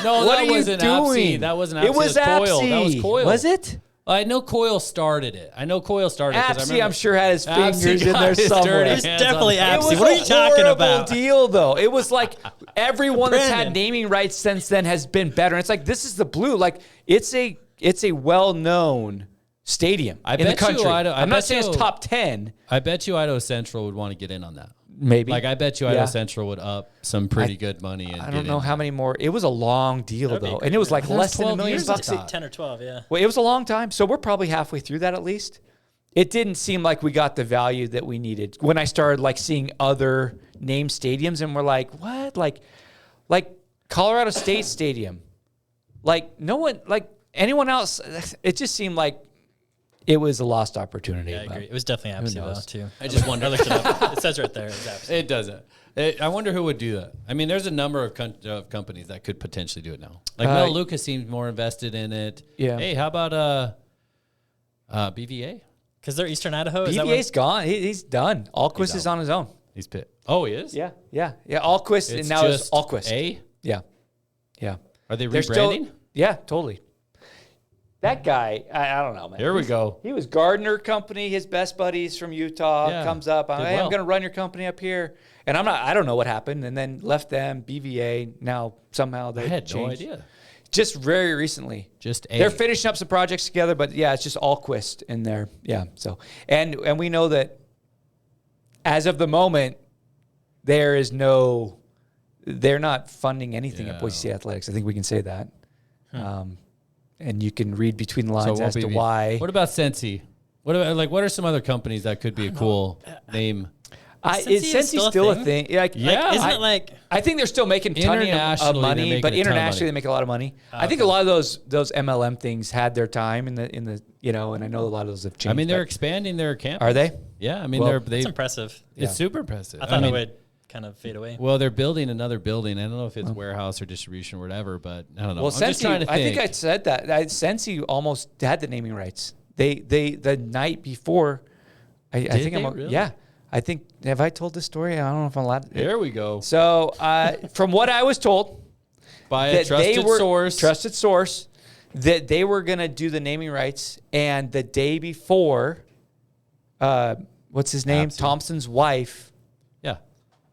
No, what that are you wasn't doing? Apsy. That wasn't Apsy. It was That was Coyle. That was Apsy. Coyle. Was it? I know Coyle started it. I know Coyle started it. 'cause I Apsy, remember I'm sure, had his Apsy fingers in got there his somewhere. dirty It was hands definitely on It Apsy. was What are a you talking horrible about? deal, though. It was like everyone that's had Brandon. naming rights since then has been better. And it's like, this is the Blue. Like, it's a well-known stadium I in the bet you country. I I'm not bet saying you- it's top 10. I bet you Idaho Central would want to get in on that. Maybe. Like, I bet you Idaho Central would up some pretty good money. And I don't know how many more. It was a long deal, That'd be though. great. And it was like That was less than $1 12 million years bucks. ago. 10 or 12, yeah. Well, it was a long time. So we're probably halfway through that at least. It didn't seem like we got the value that we needed when I started like seeing other name stadiums, and we're like, what? Like Colorado State Stadium. Like no one, like anyone else. It just seemed like it was a lost opportunity. Yeah, I but agree. It was definitely Apsy, though, knows? too. I just wonder. I looked it up. It says right there. It's Apsy. It doesn't. I wonder who would do that. I mean, there's a number of companies that could potentially do it now. Like Mel Lucas seems more invested in it. Yeah. Hey, how about BVA? Because they're Eastern Idaho. Is that BVA's gone. He's done. Alquist is on his own. He's pit. Oh, he is. Yeah. Alquist, and It's now it's just Alquist. A. Yeah. Are they They're still- rebranding? Yeah, totally. That guy, I don't know, man. Here we go. He was Gardner Company. His best buddies from Utah Yeah, comes up. did Hey, well. I'm going to run your company up here, and I don't know what happened, and then left them. BVA. Now somehow they I had no changed. idea. Just very recently. Just A. They're finishing up some projects together, but yeah, it's just Alquist in there. Yeah. So and we know that as of the moment, they're not funding anything at Boise State Athletics. I think we can say that. And you can read between the So it lines won't as be to B. why. What about Sensi? What are some other companies that could be a cool name? Is Sensi still a thing? Yeah, Yeah. Isn't it like... I think they're still making ton of Internationally, they're money, making but a ton of internationally money. they make a lot of money. I think a lot of those MLM things had their time in the and I know a lot of those have changed. I mean, they're but- expanding their campus. are they? Yeah. I mean, Well, they. It's impressive. Yeah. It's super impressive. I thought mean, it would kind of fade away. Well, they're building another building. I don't know if it's warehouse or distribution or whatever, but I don't know. Well, I'm just Sensi, trying to I think. think I said that. Sensi almost had the naming rights. They the night before. I think they I'm. really? Yeah, I think. Have I told this story? I don't know if I'm allowed. There we go. So, from what I was told, By a trusted source. that they were going to do the naming rights, and the day before, what's his name? Absolutely. Thompson's wife Yeah.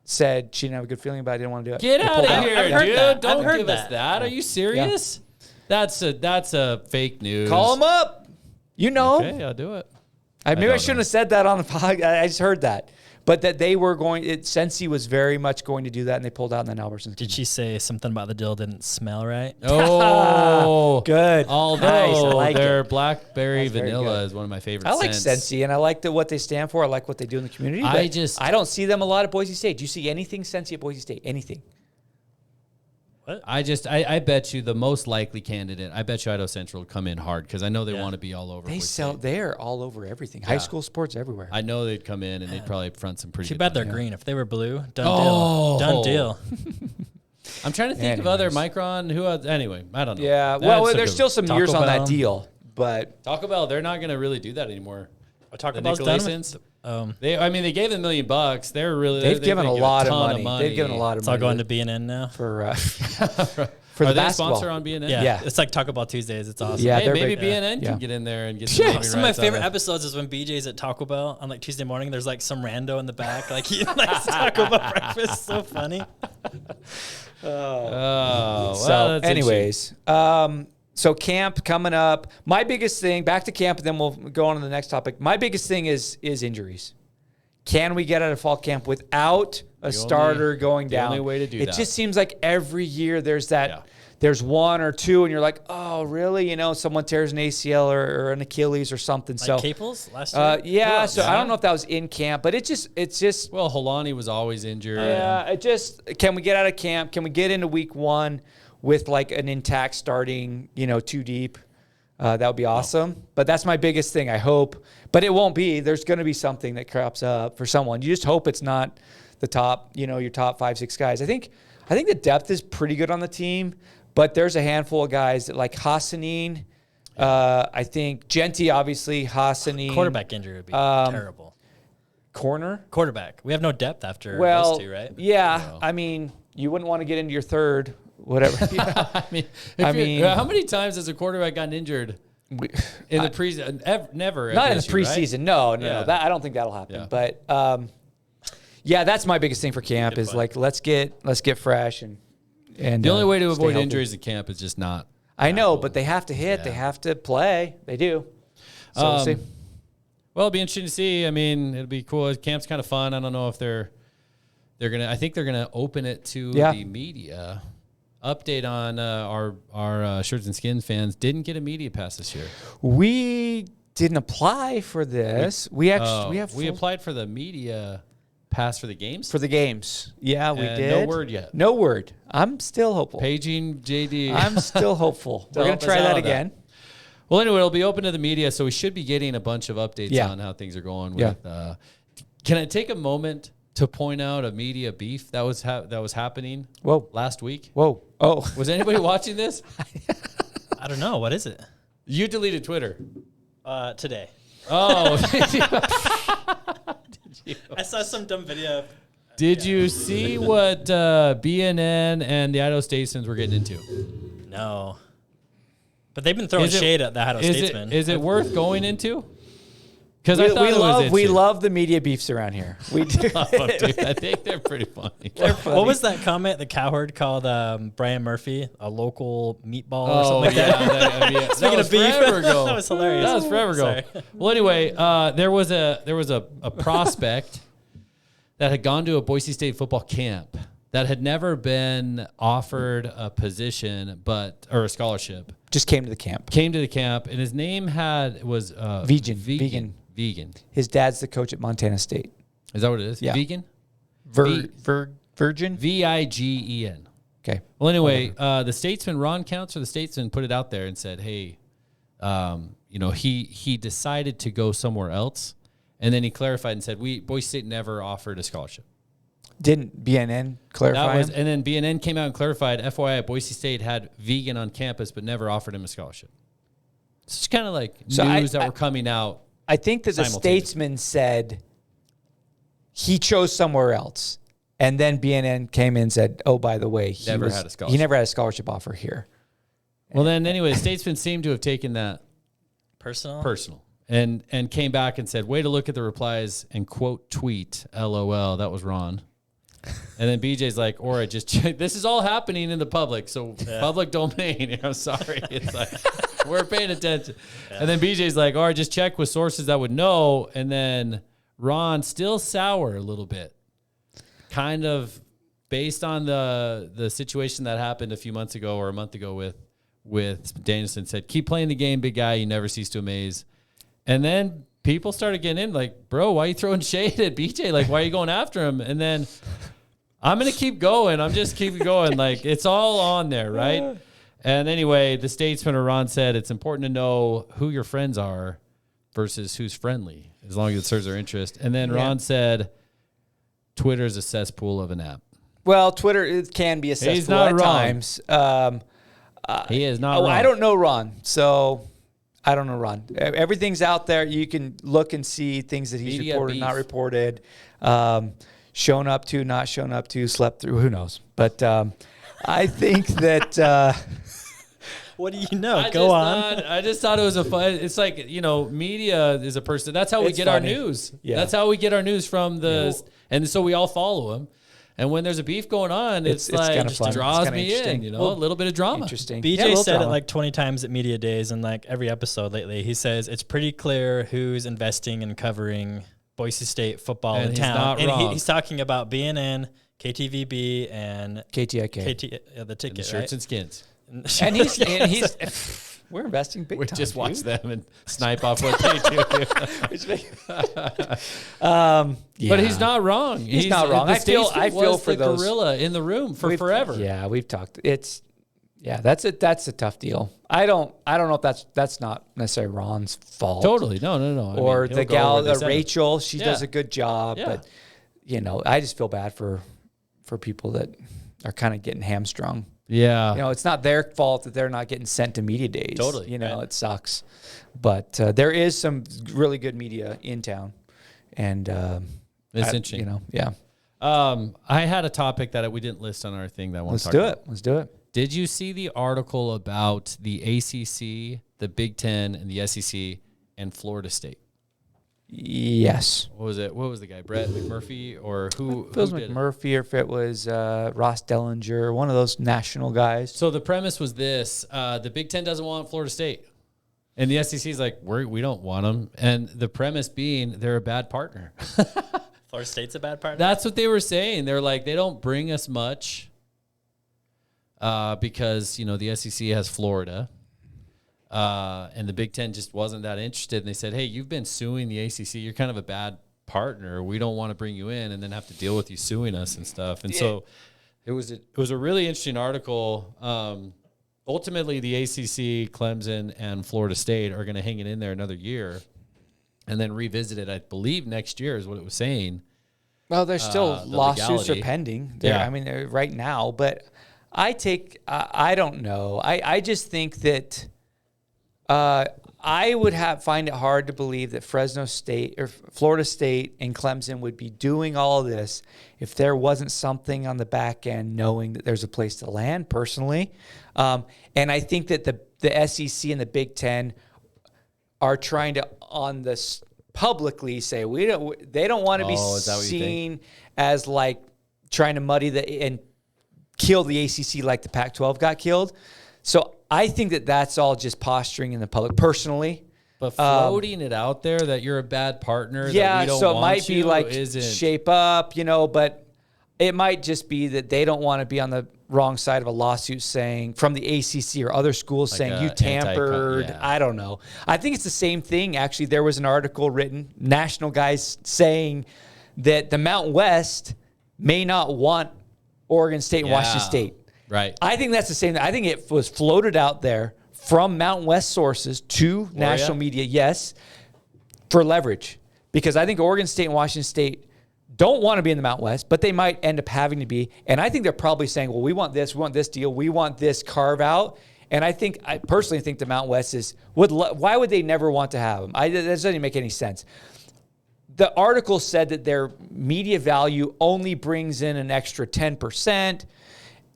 said she didn't have a good feeling about it, didn't want to do it. Get They out pulled of here, I've heard dude! that. I've Don't heard give us that. that. Are you serious? That's a fake news. Call him up. You know. Okay, I'll do it. Maybe I don't shouldn't know. have said that on the podcast. I just heard that. But that they were going, Sensi was very much going to do that, and they pulled out, and then Albertsons. Did she say something about the deal didn't smell right? Oh, Good. Although Nice. I like their it. blackberry That's very vanilla good. is one of my favorite. I like scents. Sensi, and I like what they stand for. I like what they do in the community. I but I don't see them a lot at Boise State. Do you see anything Sensi at Boise State? Anything? I bet you the most likely candidate. I bet you Idaho Central will come in hard because I know they want to be all over. They Boise sell. State. They're all over everything. High school sports everywhere. I know they'd come in and they'd probably front some pretty. Too good bad they're money. green. If they were blue, done Oh. deal. Done deal. I'm trying to think of other Anyways. Micron. Who else? Anyway, I don't know. Yeah. Well, That's there's a- still some Taco years on that Bell. deal, but Taco Bell. They're not going to really do that anymore. Taco The Bell's done with- Nicolaitans? Um, They gave them $1 million. They're really they've given a lot of ton money. They've given a lot of it's all money going to BNN now. for Are the they a basketball. sponsor on BNN? Yeah, Yeah. it's like Taco Bell Tuesdays. It's awesome. Yeah, Hey, they're maybe big. BNN Yeah. can get in there and get Yeah. some naming Some of my rights on favorite it. episodes is when BJ's at Taco Bell on like Tuesday morning. There's like some rando in the back, like eating like Taco Bell breakfast. So funny. Oh, well, So, that's anyways, so camp coming up. My biggest thing, back to camp, and then we'll go on to the next topic. My biggest thing is injuries. Can we get out of fall camp without a starter going the down? only way to do it that. just seems like every year there's that. Yeah. there's one or two, and you're like, oh, really? You know, someone tears an ACL or an Achilles or something. Like so Caples last year? yeah. So I don't know if that was in camp, but it's just. Well, Holani was always injured. Yeah, can we get out of camp? Can we get into week 1 with like an intact starting, 2 deep? That would be awesome. But that's my biggest thing. I hope, but it won't be. There's going to be something that crops up for someone. You just hope it's not the top, your top 5-6 guys. I think the depth is pretty good on the team, but there's a handful of guys that like Hassanin. I think Genty, obviously, Hassanin. Quarterback injury would be terrible. Corner? Quarterback. We have no depth after Well, those two, right? yeah. No. I mean, you wouldn't want to get into your third, whatever. I mean, how many times has a quarterback gotten injured in the preseason? Never. Not in the BSU, right? preseason. No. Yeah. That I don't think that'll happen. Yeah. But yeah, that's my biggest thing for camp is like let's get fresh and The only way to stay avoid healthy. injuries at camp is just not. I know, but they have to hit. They have to play. They do. So we'll see. Well, it'll be interesting to see. I mean, it'll be cool. Camp's kind of fun. I don't know if they're gonna. I think they're gonna open it to the media. Update on our Shirts and Skins fans didn't get a media pass this year. We didn't apply for this. We applied for the media pass for the games. for the games. Yeah, we And did. no word yet. No word. I'm still hopeful. Paging JD. I'm still hopeful. We're Help gonna try us out that on that. again. Well, anyway, it'll be open to the media, so we should be getting a bunch of updates on how things are going. With, can I take a moment to point out a media beef that was happening last week? Whoa. Oh. Was anybody watching this? I don't know. What is it? You deleted Twitter. Today. Oh. I saw some dumb video. Did you see what BNN and the Idaho Statesmen were getting into? No. But they've been throwing shade at the Idaho Statesmen. Is it worth going into? Because I thought we love the media beefs around here. We do. Dude, I think they're pretty funny. What was that comment that Cowherd called Brian Murphy a local meatball or something like that? Speaking of beef, that was hilarious. That was forever ago. Sorry. Well, anyway, there was a prospect that had gone to a Boise State football camp that had never been offered a position or a scholarship. Just came to the camp. Came to the camp, and his name was Vegan. His dad's the coach at Montana State. Is that what it is? Yeah. Vegan? Virgin? Vigen. Okay. Well, anyway, the Statesman, Ron Counts for the Statesman, put it out there and said, hey, he decided to go somewhere else. And then he clarified and said, Boise State never offered a scholarship. Didn't BNN clarify him? And then BNN came out and clarified, FYI, Boise State had vegan on campus but never offered him a scholarship. It's just kind of like news that were coming out. I think that the Statesman said he chose somewhere else. And then BNN came in and said, oh, by the way, he never had a scholarship offer here. Well, then anyway, the Statesman seemed to have taken that personal. And came back and said, way to look at the replies and quote tweet, LOL, that was Ron. And then BJ's like, Ora, just check. This is all happening in the public, so public domain. I'm sorry. It's like, we're paying attention. Yeah. And then BJ's like, Ora, just check with sources that would know. And then Ron, still sour a little bit, kind of based on the situation that happened a few months ago or a month ago with Danielson, said, keep playing the game, big guy. You never cease to amaze. And then people started getting in like, bro, why are you throwing shade at BJ? Like, why are you going after him? And then I'm going to keep going. I'm just keep going. Like, it's all on there, right? And anyway, the Statesman or Ron said it's important to know who your friends are versus who's friendly, as long as it serves their interest. And then Ron said Twitter is a cesspool of an app. Well, Twitter it can be a cesspool at times. He is not wrong. I don't know Ron, so I don't know Ron. Everything's out there. You can look and see things that he's reported, not reported, shown up to, not shown up to, slept through. Who knows? But I think that. What do you know? Go on. I just thought it was a fun. It's like, media is a person. That's how we get our news. Yeah. That's how we get our news from and so we all follow him. And when there's a beef going on, it's like kind of fun. Draws me in, a little bit of drama. Interesting. BJ said it like 20 times at media days and like every episode lately. He says it's pretty clear who's investing and covering Boise State football in town. He's talking about BNN, KTVB, and KTIK. the ticket, and Shirts and Skins. And he's we're investing big We time. just watch dude. them and snipe off what they do. But he's not wrong. He's not wrong. the I feel State Street was for the those gorilla in the room for forever. Yeah, we've talked. That's a tough deal. I don't know if that's not necessarily Ron's fault. Totally. No. Or he'll the go where gal, they send him. Rachel, she Yeah. does a good job. Yeah. But, I just feel bad for people that are kind of getting hamstrung. Yeah. It's not their fault that they're not getting sent to media days. Totally, right. It sucks. But there is some really good media in town. And It's interesting. Yeah. I had a topic that we didn't list on our thing that I want to talk about. Let's do it. Did you see the article about the ACC, the Big Ten, and the SEC, and Florida State? Yes. What was it? What was the guy? Brett McMurphy or who? If it was who did it? McMurphy or if it was Ross Dellinger, one of those national guys. So the premise was this: the Big Ten doesn't want Florida State, and the SEC is like, we don't want them. And the premise being they're a bad partner. Florida State's a bad partner. That's what they were saying. They're like, they don't bring us much because the SEC has Florida. And the Big Ten just wasn't that interested. And they said, hey, you've been suing the ACC. You're kind of a bad partner. We don't want to bring you in and then have to deal with you suing us and stuff. And so it was a really interesting article. Ultimately, the ACC, Clemson, and Florida State are going to hang it in there another year and then revisit it, I believe, next year is what it was saying. Well, there's still the lawsuits legality. are pending. Yeah. I mean, right now. But I don't know. I just think that I would find it hard to believe that Fresno State or Florida State and Clemson would be doing all of this if there wasn't something on the back end knowing that there's a place to land, personally. And I think that the SEC and the Big Ten are trying to, on this publicly, say they don't want to be is that what you think? seen as like trying to muddy and kill the ACC like the Pac-12 got killed. So I think that that's all just posturing in the public, personally. But floating it out there that you're a bad partner, that Yeah, we don't so it want might be you like isn't. shape up, but it might just be that they don't want to be on the wrong side of a lawsuit saying from the ACC or other schools saying you tampered. yeah. I don't know. I think it's the same thing. Actually, there was an article written, national guys saying that the Mountain West may not want Oregon State and Washington State. Right. I think that's the same. I think it was floated out there from Mountain West sources to national media, yes, for leverage. Because I think Oregon State and Washington State don't want to be in the Mountain West, but they might end up having to be. And I think they're probably saying, well, we want this deal, we want this carve out. And I personally think the Mountain West why would they never want to have them? That doesn't even make any sense. The article said that their media value only brings in an extra 10%.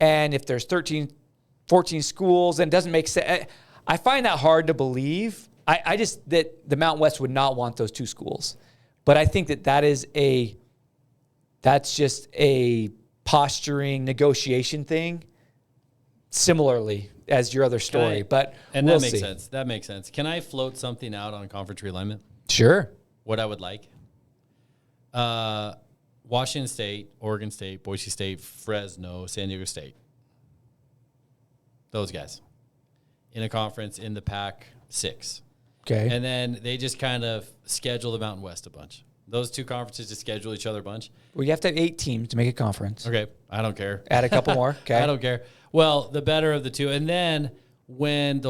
And if there's 13, 14 schools, then it doesn't make sense. I find that hard to believe. I just, that the Mountain West would not want those two schools. But I think that's just a posturing negotiation thing, similarly as your other story. But And we'll that makes see. sense. That makes sense. Can I float something out on conference realignment? Sure. What I would like? Washington State, Oregon State, Boise State, Fresno, San Diego State. Those guys in a conference in the Pac-6. Okay. And then they just kind of schedule the Mountain West a bunch. Those two conferences just schedule each other a bunch. Well, you have to have 8 teams to make a conference. Okay, I don't care. Add a couple more. Okay. I don't care. Well, the better of the two. And then when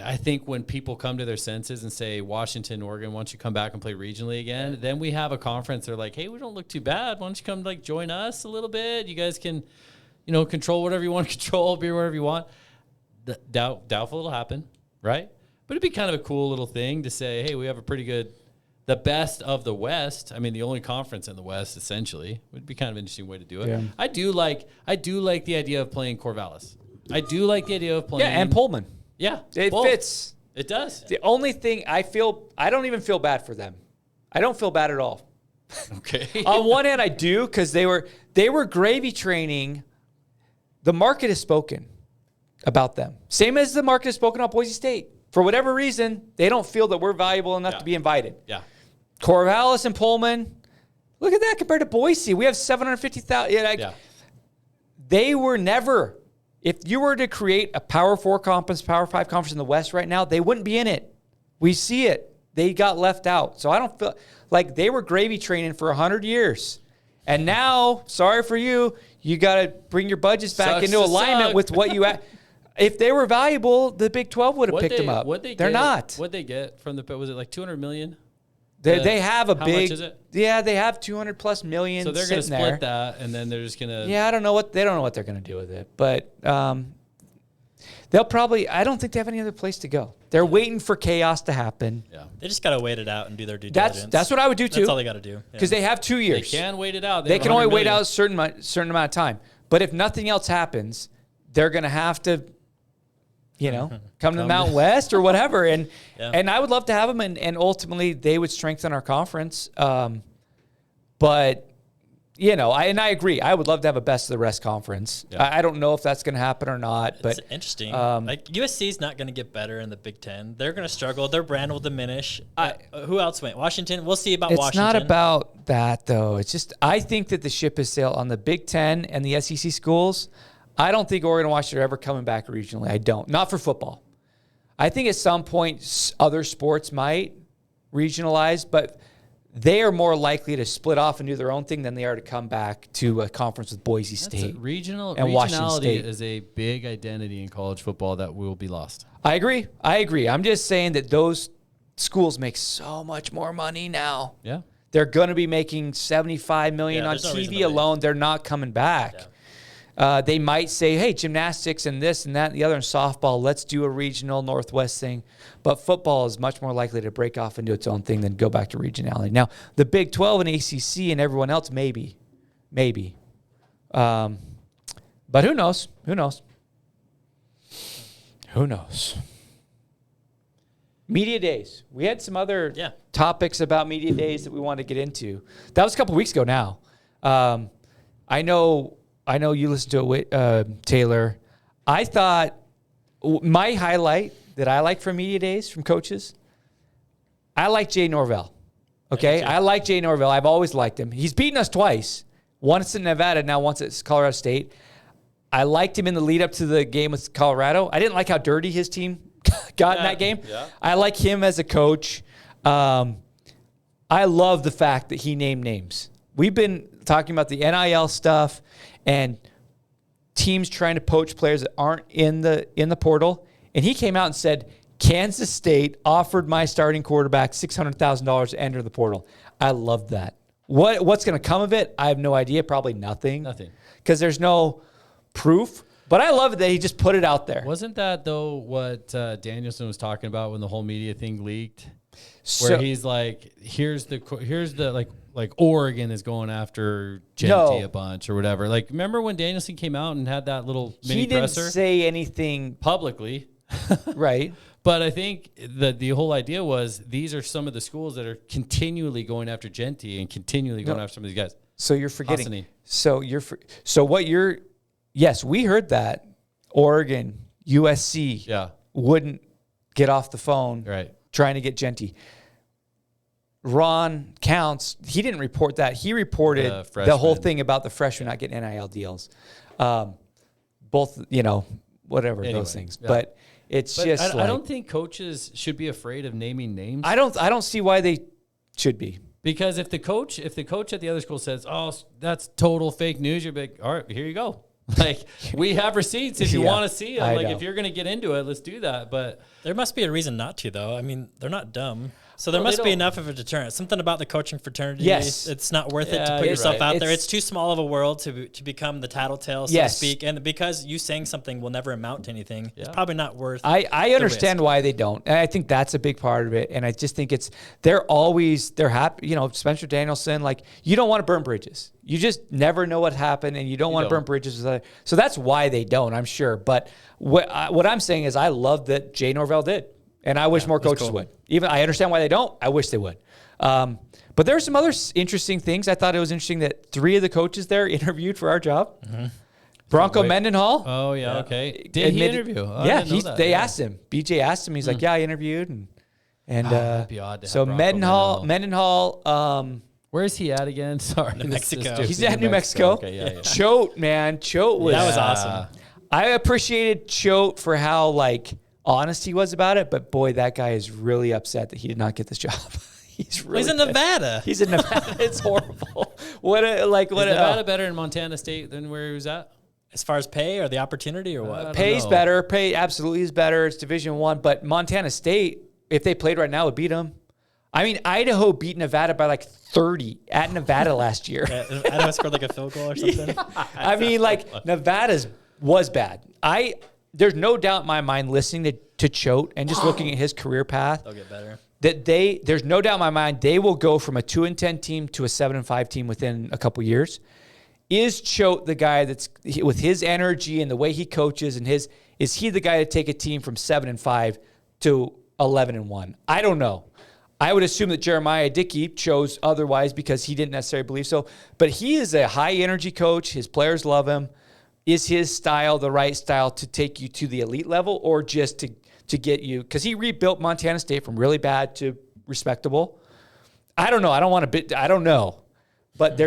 I think when people come to their senses and say, Washington, Oregon, why don't you come back and play regionally again? Then we have a conference. They're like, hey, we don't look too bad. Why don't you come join us a little bit? You guys can, control whatever you want to control, be wherever you want. Doubtful it'll happen, right? But it'd be kind of a cool little thing to say, hey, we have a pretty good, the best of the West. I mean, the only conference in the West, essentially, would be kind of an interesting way to do it. Yeah. I do like the idea of playing Corvallis. I do like the idea of playing. Yeah, and Pullman. Yeah, It both. fits. It does. The only thing I don't even feel bad for them. I don't feel bad at all. Okay. On one hand, I do, because they were gravy training. The market has spoken about them. Same as the market has spoken on Boise State. For whatever reason, they don't feel that we're valuable enough to be invited. Yeah. Corvallis and Pullman, look at that compared to Boise. We have 750,000. Yeah. They were never if you were to create a Power 4 conference, Power 5 conference in the West right now, they wouldn't be in it. We see it. They got left out. So I don't feel like they were gravy training for 100 years. And now, sorry for you, you got to bring your budgets back into alignment with what you if they were valuable, the Big 12 would have picked them up. They're not. What'd they get from was it like $200 million? They have a how big. Much is it? Yeah, they have $200+ million. So they're going to split that, and then they're just going to. Yeah, they don't know what they're going to do with it, but they'll probably. I don't think they have any other place to go. They're waiting for chaos to happen. Yeah, they just got to wait it out and do their due diligence. That's what I would do too. That's all they got to do. Because they have 2 years. They can wait it out. They can only wait out a certain amount of time. But if nothing else happens, they're going to have to, come to the Mountain West or whatever. And and I would love to have them, and ultimately they would strengthen our conference. But, I agree. I would love to have a best of the rest conference. Yeah. I don't know if that's going to happen or not. But it's interesting. USC is not going to get better in the Big Ten. They're going to struggle. Their brand will diminish. Who else went? Washington? We'll see about Washington. It's not about that, though. It's just I think that the ship has sailed on the Big Ten and the SEC schools. I don't think Oregon and Washington are ever coming back regionally. I don't. Not for football. I think at some point other sports might regionalize, but they are more likely to split off and do their own thing than they are to come back to a conference with Boise State. And Washington State is a big identity in college football that will be lost. I agree. I'm just saying that those schools make so much more money now. Yeah. They're going to be making $75 million on TV alone. They're not coming back. Yeah. They might say, hey, gymnastics and this and that and the other and softball, let's do a regional Northwest thing. But football is much more likely to break off and do its own thing than go back to regionality. Now, the Big 12 and ACC and everyone else, maybe. But who knows? Media days. We had some other topics about media days that we wanted to get into. That was a couple weeks ago now. I know you listened to it, Taylor. I thought my highlight that I like from media days from coaches, I like Jay Norvell. Okay? I like Jay Norvell. I've always liked him. He's beaten us twice. Once at Nevada, now once at Colorado State. I liked him in the lead up to the game with Colorado. I didn't like how dirty his team got in that game. Yeah. I like him as a coach. I love the fact that he named names. We've been talking about the NIL stuff and teams trying to poach players that aren't in the portal. And he came out and said, Kansas State offered my starting quarterback $600,000 to enter the portal. I loved that. What's going to come of it? I have no idea. Probably nothing. Nothing. Because there's no proof. But I love it that he just put it out there. Wasn't that, though, what Danielson was talking about when the whole media thing leaked? Where he's like, here's the like Oregon is going after Genty a bunch or whatever. Like, remember when Danielson came out and had that little mini presser? He didn't say anything publicly. Right. But I think the whole idea was these are some of the schools that are continually going after Genty and continually going after some of these guys. So you're forgetting. Yes, we heard that Oregon, USC wouldn't get off the phone trying to get Genty. Ron Counts, he didn't report that. He reported the whole thing about the freshmen not getting NIL deals. Both, whatever, those things. Yeah. But it's just I don't think coaches should be afraid of naming names. I don't see why they should be. Because if the coach at the other school says, "Oh, that's total fake news," you're like, "All right, here you go." Like, we have receipts if you want to see them. Like, if you're going to get into it, let's do that. But there must be a reason not to, though. I mean, they're not dumb. So there must be enough of a deterrent. Something about the coaching fraternity. Yes. It's not worth it to put yourself out there. It's too small of a world to become the tattletale, so to speak. And because you saying something will never amount to anything, it's probably not worth I understand why they don't. And I think that's a big part of it. And I just think they're happy. Spencer Danielson, like, you don't want to burn bridges. You just never know what happened, and you don't want to burn bridges. So that's why they don't, I'm sure. But what I'm saying is I love that Jay Norvell did. And I wish more coaches would. Even I understand why they don't. I wish they would. But there are some other interesting things. I thought it was interesting that 3 of the coaches there interviewed for our job. Mm-hmm. Bronco Mendenhall. Oh, yeah, okay. Did he interview? They asked him. BJ asked him. He's like, I interviewed. And that'd be odd to have so Mendenhall. Where is he at again? Sorry. New Mexico. He's at New Mexico. Okay, Choate, man. Choate was. That was awesome. I appreciated Choate for how like honest he was about it, but boy, that guy is really upset that he did not get this job. He's in Nevada. He's in Nevada. It's horrible. Nevada better in Montana State than where he was at? As far as pay or the opportunity or what? Pay's better. Pay absolutely is better. It's Division I, but Montana State, if they played right now, would beat them. I mean, Idaho beat Nevada by like 30 at Nevada last year. Yeah, Idaho scored like a field goal or something. Yeah. I mean, like Nevada's was bad. There's no doubt in my mind listening to Choate and just looking at his career path. They'll get better. There's no doubt in my mind they will go from a 2-10 team to a 7-5 team within a couple years. Is Choate the guy that's with his energy and the way he coaches and is he the guy to take a team from 7-5 to 11-1? I don't know. I would assume that Jeremiah Dickey chose otherwise because he didn't necessarily believe so. But he is a high energy coach. His players love him. Is his style the right style to take you to the elite level or just to get you? Because he rebuilt Montana State from really bad to respectable. I don't know. I don't know. But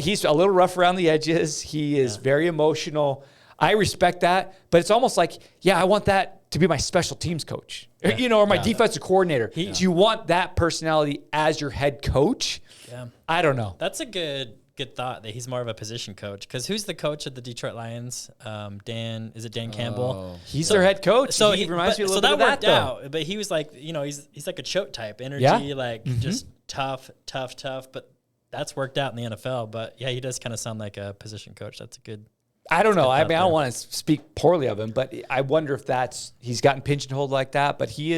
he's a little rough around the edges. He is very emotional. I respect that. But it's almost like, I want that to be my special teams coach, or my defensive coordinator. Do you want that personality as your head coach? Yeah. I don't know. That's a good thought that he's more of a position coach. Because who's the coach of the Detroit Lions? Dan Campbell? He's their head coach. So he reminds me a little bit bit of worked that, out. But he was like, he's like a Choate type energy, just tough. But that's worked out in the NFL. But yeah, he does kind of sound like a position coach. That's a good. I don't know. I mean, I don't want to speak poorly of him, but I wonder if he's gotten pigeonholed like that. But he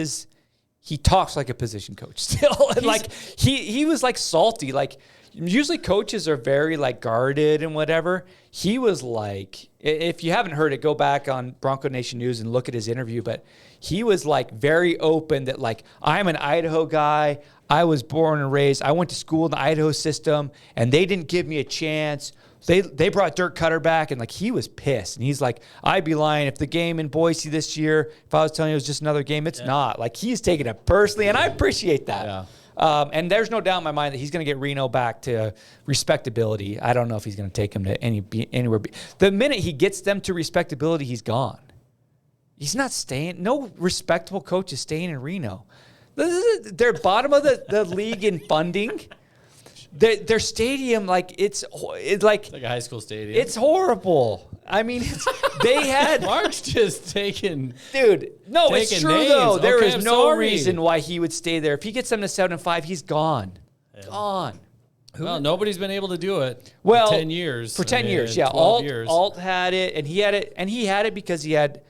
talks like a position coach still. And like he was like salty. Like usually coaches are very like guarded and whatever. He was like, if you haven't heard it, go back on Bronco Nation News and look at his interview. But he was like very open that like, I'm an Idaho guy. I was born and raised. I went to school in the Idaho system and they didn't give me a chance. They brought Dirk Cutter back, and like he was pissed. And he's like, I'd be lying if the game in Boise this year, if I was telling you it was just another game, it's not. Like he's taking it personally, and I appreciate that. Yeah. And there's no doubt in my mind that he's going to get Reno back to respectability. I don't know if he's going to take him to anywhere. The minute he gets them to respectability, he's gone. He's not staying. No respectable coach is staying in Reno. They're bottom of the league in funding. Their stadium, like it's like a high school stadium. It's horrible. I mean, they had Mark's just taking. Dude, no, it's true names. though. There Okay, is I'm no sorry. reason why he would stay there. If he gets them to 7-5, he's gone. Yeah. Gone. Well, nobody's been able to do it. Well, for 10 years. For 10 years, 12 years. Alt had it, and he had it, because he had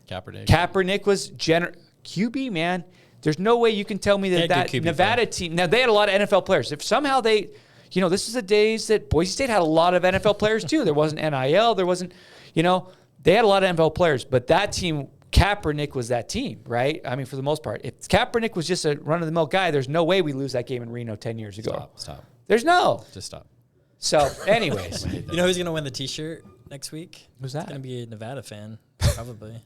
Kaepernick. Kaepernick was QB, man. There's no way you can tell me that Nevada team. Now, they had a lot of NFL players. If somehow this is the days that Boise State had a lot of NFL players too. There wasn't NIL. There wasn't, they had a lot of NFL players. But that team, Kaepernick was that team, right? I mean, for the most part. If Kaepernick was just a run-of-the-mill guy, there's no way we lose that game in Reno 10 years ago. Stop. There's no. Just stop. So, anyways. You know who's going to win the T-shirt next week? Who's that? It's going to be a Nevada fan. Probably.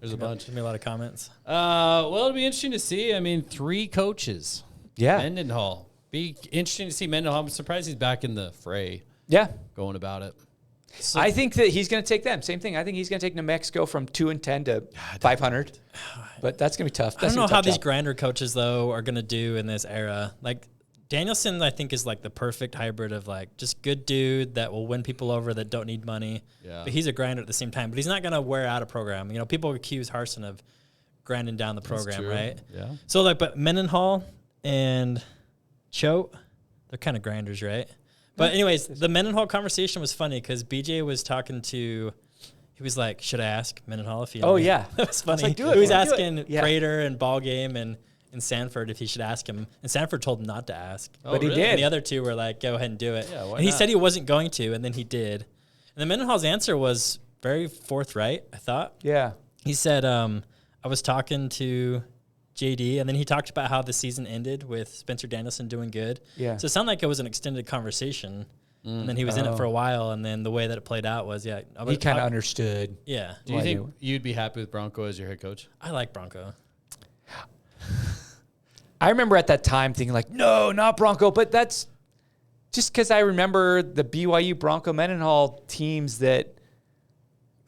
There's a bunch. There's be a lot of comments. Well, it'll be interesting to see. I mean, 3 coaches. Yeah. Mendenhall. Be interesting to see Mendenhall. I'm surprised he's back in the fray. Yeah. Going about it. So, I think that he's going to take them. Same thing. I think he's going to take New Mexico from 2-10 to 500. But that's going to be tough. I don't know how these grinder coaches, though, are going to do in this era. Like, Danielson, I think, is like the perfect hybrid of like just good dude that will win people over that don't need money. Yeah. But he's a grinder at the same time. But he's not going to wear out a program. People accuse Harsin of grinding down the program, right? Yeah. So, but Mendenhall and Choate, they're kind of grinders, right? But anyways, the Mendenhall conversation was funny because BJ was talking to, he was like, should I ask Mendenhall if he? Oh, yeah. That was funny. Like, do it. He was asking Prater and Ball Game and Sanford if he should ask him. And Sanford told him not to ask. Oh, but he did. And the other two were like, go ahead and do it. Yeah, why and he not? said he wasn't going to, and then he did. And then Mendenhall's answer was very forthright, I thought. Yeah. He said, I was talking to JD, and then he talked about how the season ended with Spencer Danielson doing good. Yeah. So it sounded like it was an extended conversation. And then he was in it for a while, and then the way that it played out was, he kind of understood. Yeah. Do you think you'd be happy with Bronco as your head coach? I like Bronco. I remember at that time thinking like, no, not Bronco. But that's just because I remember the BYU Bronco Mendenhall teams that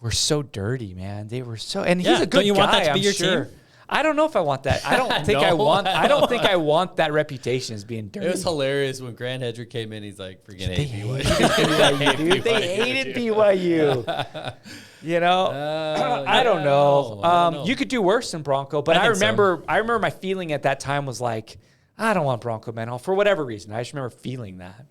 were so dirty, man. They were so, and he's Yeah, a good don't you guy, want that to be I'm your sure. team? I don't know if I want that. I don't think No, I don't think I want that reputation as being dirty. It was hilarious when Grant Hedrick came in. He's like, freaking They hate BYU. hated BYU, dude. They hated BYU. You know, I don't know. I don't know. You could do worse than Bronco, but I think so. remember my feeling at that time was like, I don't want Bronco Mendenhall for whatever reason. I just remember feeling that.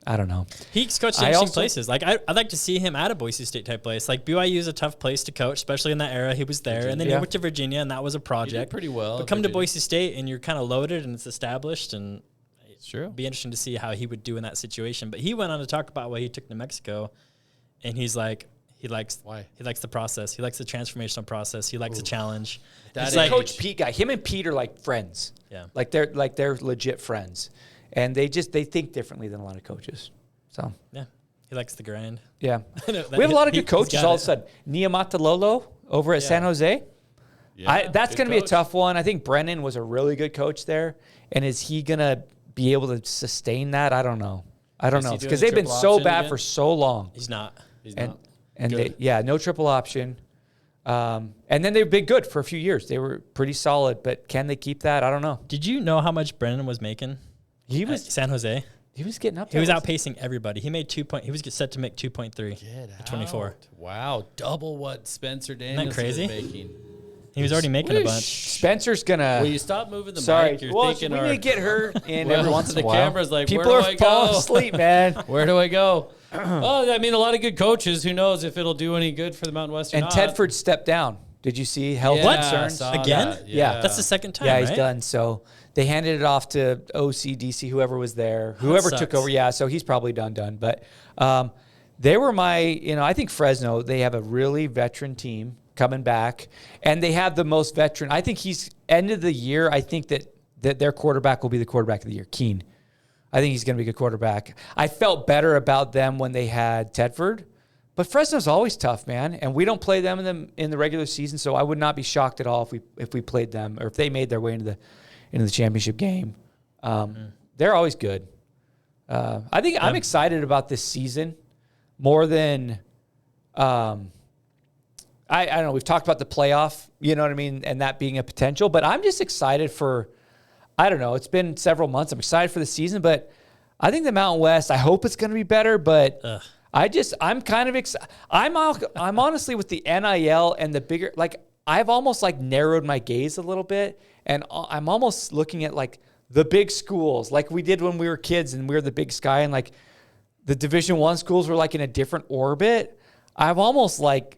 I don't know. He's coached interesting places. Like I'd like to see him at a Boise State type place. Like BYU is a tough place to coach, especially in that era. He was there, and then he went to Virginia, and that was a project. pretty well. But come to Boise State, and you're kind of loaded, and it's established, and It's true. it'd be interesting to see how he would do in that situation. But he went on to talk about what he took to Mexico, and he's like, he likes the process. He likes the transformational process. He likes the challenge. He's It's like like Coach Pete guy. Him and Pete are like friends. Yeah. Like they're legit friends, and they think differently than a lot of coaches. So yeah, he likes the grind. yeah, I know that we have a lot of he's good coaches. got All it. of a sudden, Niamata Lolo over at San Jose. Yeah, That's good going to be a coach. tough one. I think Brennan was a really good coach there, and is he going to be able to sustain that? I don't know. I don't Is he know doing because the they've been triple so option bad again? for so long. He's not. He's And not. and Good. no triple option. And then they've been good for a few years. They were pretty solid, but can they keep that? I don't know. Did you know how much Brennan was making? He At was San Jose. he was getting up He there. was outpacing everybody. He made 2 point. He was set to make 2.3. Get at 24. out. Wow, double what Spencer Daniels crazy? is making. He was already making a bunch. Spencer's gonna. Will you stop moving the Sorry, mic? You're well, thinking we our, need to get her in Well, every once in the a while. camera's like, people where are do I falling go? asleep, man. Where do I go? Oh, I mean, a lot of good coaches. Who knows if it'll do any good for the Mountain West or And not. Tedford stepped down. Did you see health Yeah, concerns? saw Again? that. Yeah. That's the second time, Yeah, right? he's done. So they handed it off to OC, whoever was there, whoever took sucks. over. Yeah, so he's probably done. But they were I think Fresno, they have a really veteran team coming back, and they have the most veteran. I think he's end of the year. I think that their quarterback will be the quarterback of the year, Keene. I think he's going to be a good quarterback. I felt better about them when they had Tedford. But Fresno's always tough, man, and we don't play them in the regular season, so I would not be shocked at all if we played them or if they made their way into the championship game. They're always good. I think I'm excited about this season more than I don't know. We've talked about the playoff, you know what I mean, and that being a potential, but I'm just excited for. I don't know. It's been several months. I'm excited for the season, but I think the Mountain West. I hope it's going to be better, but. I'm kind of excited. I'm honestly with the NIL and the bigger, like I've almost like narrowed my gaze a little bit, and I'm almost looking at like the big schools, like we did when we were kids and we were the Big Sky, and like the Division I schools were like in a different orbit. I've almost like,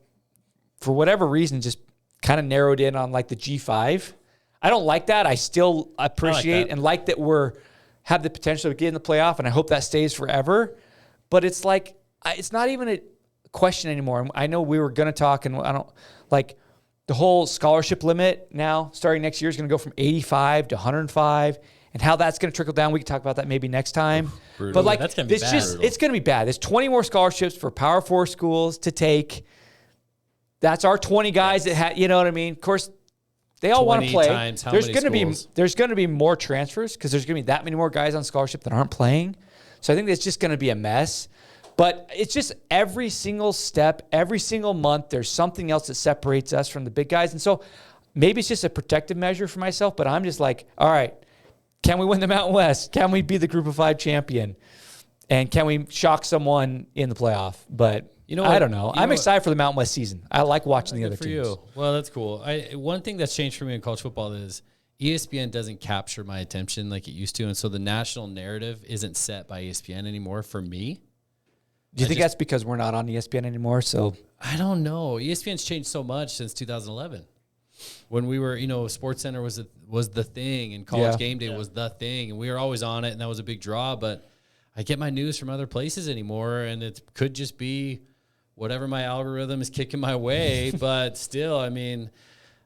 for whatever reason, just kind of narrowed in on like the G5. I don't like that. I still appreciate that. and like that have the potential to get in the playoff, and I hope that stays forever. But it's like, it's not even a question anymore. I know we were going to talk, and I don't like the whole scholarship limit now starting next year is going to go from 85 to 105, and how that's going to trickle down. We can talk about that maybe next time. Brutal. But like, That's gonna be bad. it's going to be bad. There's 20 more scholarships for Power 4 schools to take. That's our 20 guys that you know what I mean? Of course, they all want to 20 play. times how There's many going to schools? there's going to be more transfers because there's going to be that many more guys on scholarship that aren't playing. So I think it's just going to be a mess. But it's just every single step, every single month, there's something else that separates us from the big guys. And so maybe it's just a protective measure for myself, but I'm just like, all right, can we win the Mountain West? Can we be the Group of 5 champion? And can we shock someone in the playoff? But You know I what? don't know. You I'm know excited for the Mountain West season. I like watching the Good other for teams. you. Well, that's cool. One thing that's changed for me in college football is ESPN doesn't capture my attention like it used to, and so the national narrative isn't set by ESPN anymore for me. Do you think that's because we're not on ESPN anymore? So I don't know. ESPN's changed so much since 2011. When we were, SportsCenter was the thing, and College Game Day was the thing, and we were always on it, and that was a big draw. But I get my news from other places anymore, and it could just be whatever my algorithm is kicking my way. But still, I mean,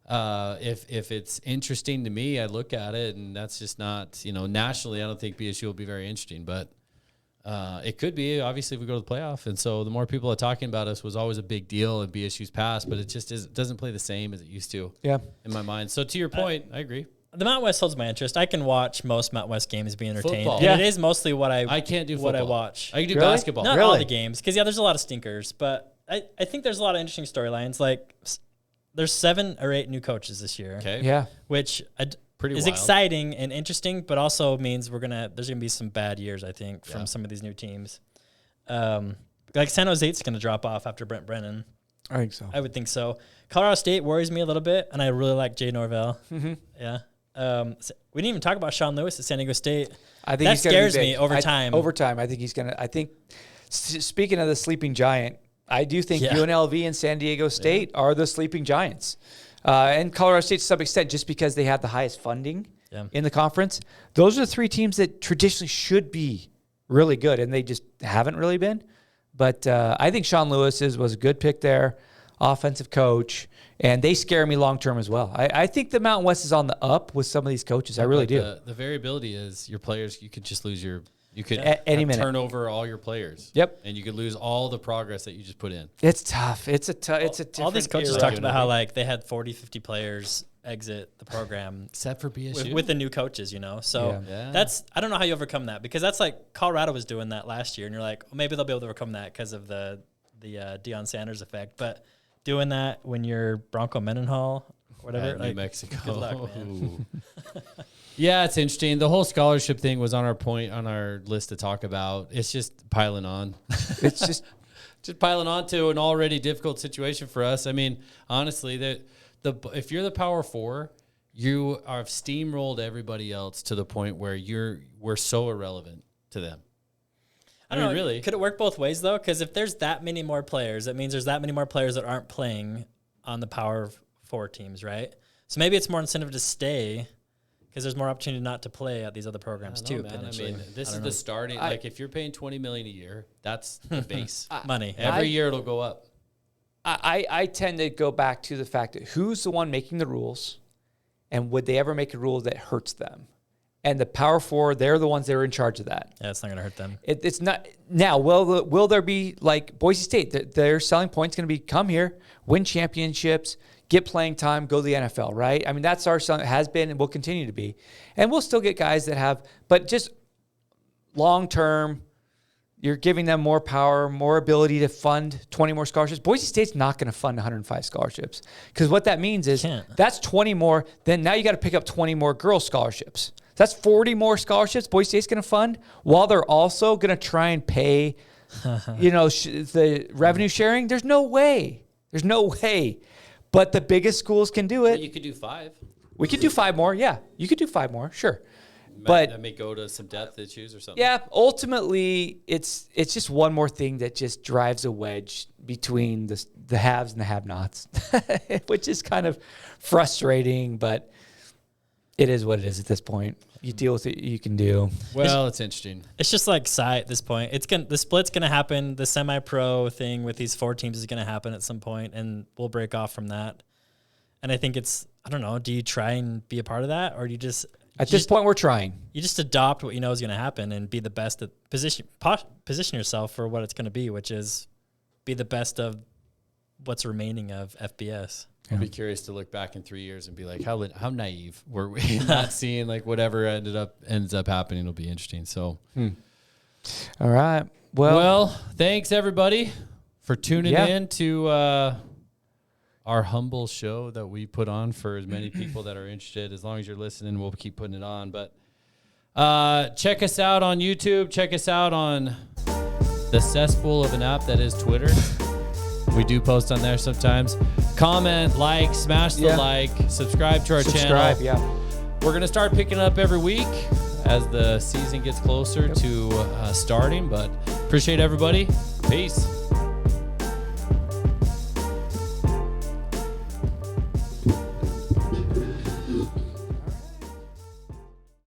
if it's interesting to me, I look at it, and that's just not, nationally, I don't think BSU will be very interesting, but it could be, obviously, if we go to the playoff. And so the more people are talking about us was always a big deal in BSU's past, but it just doesn't play the same as it used to in my mind. So to your point, I agree. The Mountain West holds my interest. I can watch most Mountain West games, be entertained. Football. And Yeah. it is mostly what I I can't do what I football. watch. I can do Really? basketball. Not Really? all the games, because there's a lot of stinkers, but I think there's a lot of interesting storylines. Like, there's 7 or 8 new coaches this year. Okay. Yeah. Which Pretty is wild. exciting and interesting, but also means there's gonna be some bad years, I think, from some of these new teams. Like San Jose's gonna drop off after Brent Brennan. I think so. I would think so. Colorado State worries me a little bit, and I really like Jay Norvell. Mm-hmm. Yeah. We didn't even talk about Sean Lewis at San Diego State. I think that he's gonna be scares big. me over time. Over time, I think he's gonna. I think. Speaking of the sleeping giant, I do think Yeah. UNLV and San Diego State are the sleeping giants, and Colorado State to some extent, just because they have the highest funding in the conference. Those are the 3 teams that traditionally should be really good, and they just haven't really been. But I think Sean Lewis was a good pick there, offensive coach, and they scare me long term as well. I think the Mountain West is on the up with some of these coaches. I really do. The variability is your players. You could just lose you could Any minute. turn over all your players. Yep. And you could lose all the progress that you just put in. It's tough. It's a different All these coaches era. talked about how like they had 40, 50 players exit the program Except for BSU. with the new coaches, So Yeah. that's, I don't know how you overcome that, because that's like Colorado was doing that last year, and you're like, well, maybe they'll be able to overcome that because of the Deion Sanders effect. But doing that when you're Bronco Mendenhall, whatever, At New like, Mexico. good luck, man. Yeah, it's interesting. The whole scholarship thing was on our list to talk about. It's just piling on. It's just piling on to an already difficult situation for us. I mean, honestly, if you're the Power 4, you have steamrolled everybody else to the point where we're so irrelevant to them. I don't know. Really. Could it work both ways, though? Because if there's that many more players, that means there's that many more players that aren't playing on the Power 4 teams, right? So maybe it's more incentive to stay because there's more opportunity not to play at these other programs, too, potentially. I mean, this is the starting. Like, if you're paying $20 million a year, that's the base. Money. Every year it'll go up. I tend to go back to the fact that who's the one making the rules, and would they ever make a rule that hurts them? And the Power 4, they're the ones that are in charge of that. Yeah, it's not going to hurt them. It's not now. Will there be like Boise State? Their selling point's going to be come here, win championships, get playing time, go to the NFL, right? I mean, that's our selling, has been and will continue to be, and we'll still get guys that have, but just long term. You're giving them more power, more ability to fund 20 more scholarships. Boise State's not going to fund 105 scholarships, because what that means is that's 20 more. Then now you got to pick up 20 more girls scholarships. That's 40 more scholarships Boise State's going to fund, while they're also going to try and pay, the revenue sharing. There's no way. There's no way. But the biggest schools can do it. You could do 5. We could do 5 more. Yeah, you could do 5 more. Sure. But But that may go to some depth issues or something. yeah, ultimately, it's just one more thing that just drives a wedge between the haves and the have-nots, which is kind of frustrating, but it is what it is at this point. You deal with it, you can do. Well, it's interesting. It's just like at this point. The split's going to happen. The semi-pro thing with these 4 teams is going to happen at some point, and we'll break off from that. And I think I don't know, do you try and be a part of that, or do you just... At this point, we're trying. You just adopt what you know is going to happen and be the best at position yourself for what it's going to be, which is be the best of what's remaining of FBS. I'll be curious to look back in 3 years and be like, how naive were we not seeing like whatever ends up happening will be interesting. So, All right. well, thanks everybody for tuning in to our humble show that we put on for as many people that are interested. As long as you're listening, we'll keep putting it on. But check us out on YouTube. Check us out on the cesspool of an app that is Twitter. We do post on there sometimes. Comment, like, smash the like, subscribe to our channel. Yeah. We're going to start picking up every week as the season gets closer to starting. But appreciate everybody. Peace.